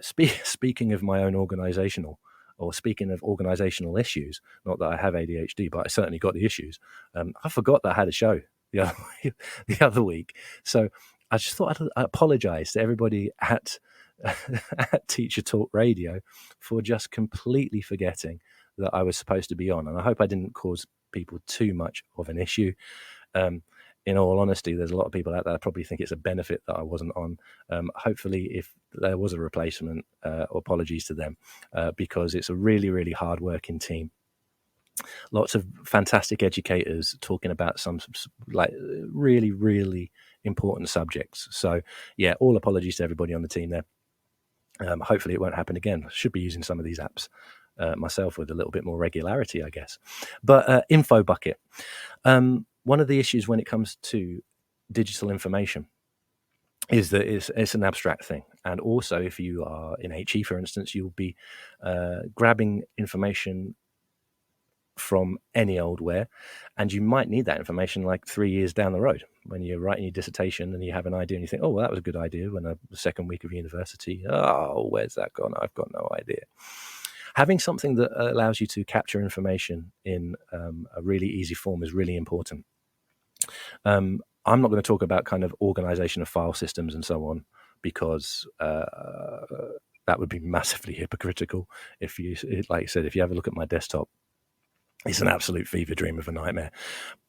speaking of my own organizational, or speaking of organizational issues, not that I have ADHD, but I certainly got the issues. I forgot that I had a show the other week. So I just thought I'd apologize to everybody at Teacher Talk Radio for just completely forgetting that I was supposed to be on. And I hope I didn't cause people too much of an issue. In all honesty, there's a lot of people out there that probably think it's a benefit that I wasn't on. Hopefully, if there was a replacement, apologies to them, because it's a really, really hard-working team. Lots of fantastic educators talking about some like really, really important subjects. So, yeah, all apologies to everybody on the team there. Hopefully it won't happen again. I should be using some of these apps myself with a little bit more regularity, I guess. But Info Bucket. One of the issues when it comes to digital information is that it's an abstract thing. And also, if you are in HE, for instance, you'll be grabbing information from any old where, and you might need that information like 3 years down the road when you're writing your dissertation and you have an idea and you think, oh, well, that was a good idea when the second week of university. Oh, where's that gone? I've got no idea. Having something that allows you to capture information in a really easy form is really important. I'm not going to talk about kind of organization of file systems and so on, because that would be massively hypocritical. If you, like I said, if you have a look at my desktop, it's an absolute fever dream of a nightmare.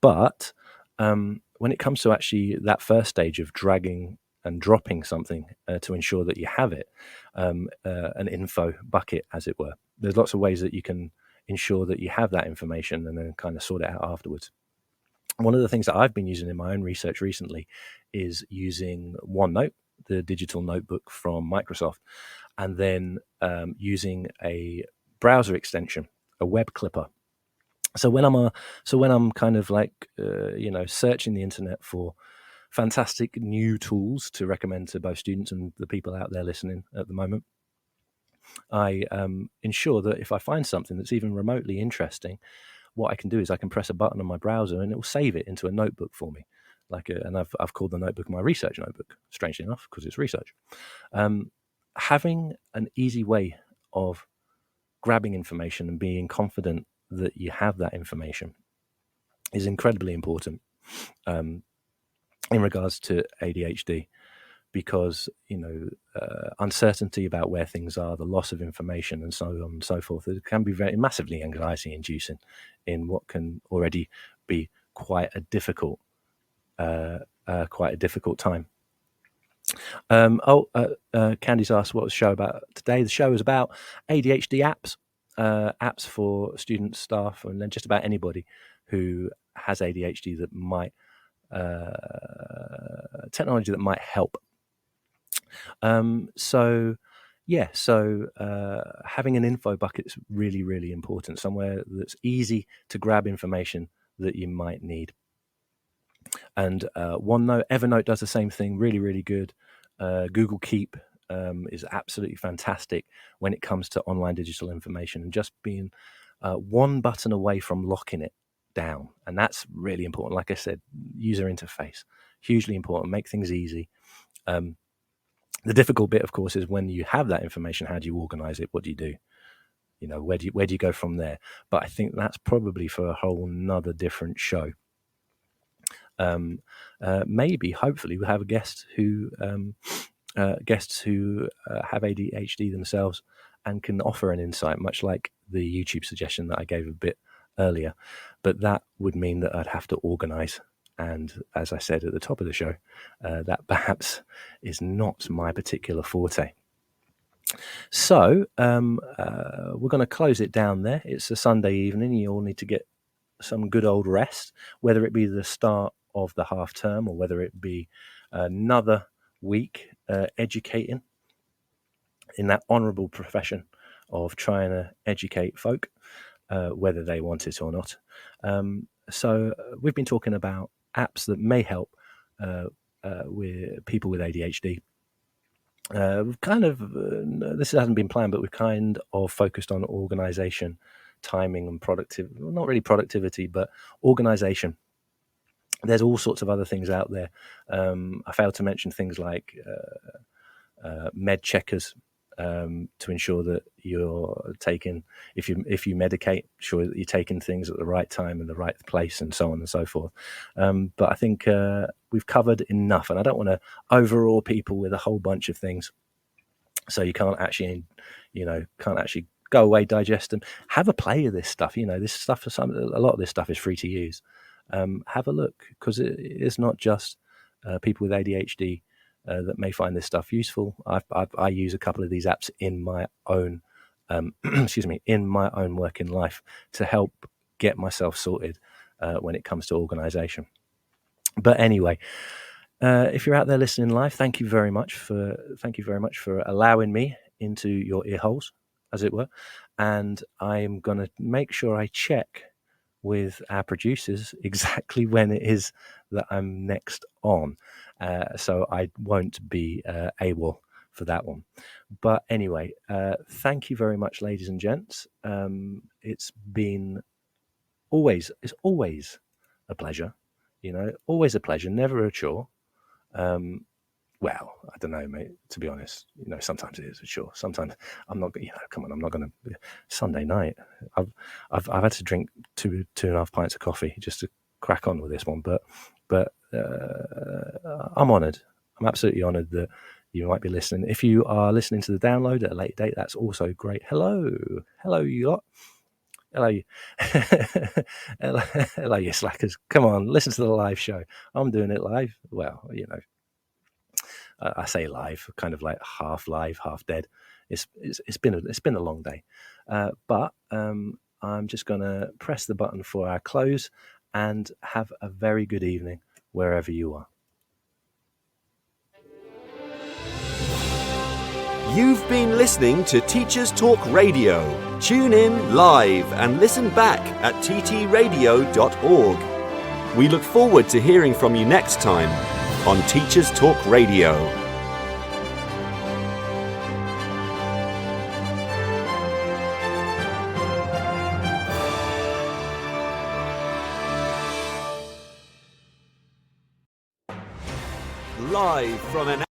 But when it comes to actually that first stage of dragging and dropping something to ensure that you have it, an info bucket, as it were, there's lots of ways that you can ensure that you have that information and then kind of sort it out afterwards. One of the things that I've been using in my own research recently is using OneNote, the digital notebook from Microsoft, and then using a browser extension, a web clipper. So when I'm kind of like searching the internet for fantastic new tools to recommend to both students and the people out there listening at the moment, I ensure that if I find something that's even remotely interesting, what I can do is I can press a button on my browser and it will save it into a notebook for me. And I've called the notebook my research notebook, strangely enough, because it's research. Having an easy way of grabbing information and being confident that you have that information is incredibly important in regards to ADHD, because uncertainty about where things are, the loss of information, and so on and so forth, it can be very massively anxiety inducing in what can already be quite a difficult time. Candy's asked what was the show about today. The show is about ADHD apps for students, staff, and then just about anybody who has ADHD that might technology that might help. So having an info bucket is really, really important, somewhere that's easy to grab information that you might need. And OneNote, Evernote does the same thing, really, really good. Google Keep is absolutely fantastic when it comes to online digital information, and just being one button away from locking it down. And that's really important. Like I said, user interface, hugely important, make things easy. The difficult bit, of course, is when you have that information, how do you organize it? What do you do? Where do you go from there? But I think that's probably for a whole nother different show. Maybe, hopefully, we'll have a guests who have ADHD themselves and can offer an insight, much like the YouTube suggestion that I gave a bit earlier. But that would mean that I'd have to organize And as I said at the top of the show, that perhaps is not my particular forte. So we're going to close it down there. It's a Sunday evening. You all need to get some good old rest, whether it be the start of the half term or whether it be another week educating in that honourable profession of trying to educate folk, whether they want it or not. So we've been talking about apps that may help with people with ADHD. We've kind of, this hasn't been planned, but we've kind of focused on organisation, timing and productivity. Well, not really productivity, but organisation. There's all sorts of other things out there. I failed to mention things like med checkers, to ensure that you're taking, if you medicate, sure that you're taking things at the right time and the right place and so on and so forth. But I think we've covered enough, and I don't want to overawe people with a whole bunch of things. So you can't actually, go away, digest them, have a play of this stuff. This stuff, a lot of this stuff is free to use. Have a look, because it's not just people with ADHD that may find this stuff useful. I use a couple of these apps in my own, in my own working life to help get myself sorted when it comes to organisation. But anyway, if you're out there listening live, thank you very much for allowing me into your ear holes, as it were. And I'm going to make sure I check with our producers exactly when it is that I'm next on. So I won't be AWOL for that one. But anyway, thank you very much, ladies and gents. It's always a pleasure, always a pleasure, never a chore. Well, I don't know, mate, to be honest, sometimes it is a chore. Sometimes I'm not, come on, I'm not going to, Sunday night, I've had to drink two and a half pints of coffee just to crack on with this one. But I'm honoured. I'm absolutely honoured that you might be listening. If you are listening to the download at a later date, that's also great. Hello, you lot. Hello, you. Hello, you slackers. Come on, listen to the live show. I'm doing it live. Well, I say live, kind of like half live, half dead. It's been a long day, but I'm just going to press the button for our close and have a very good evening wherever you are. You've been listening to Teachers Talk Radio. Tune in live and listen back at ttradio.org. We look forward to hearing from you next time on Teachers Talk Radio. Live from an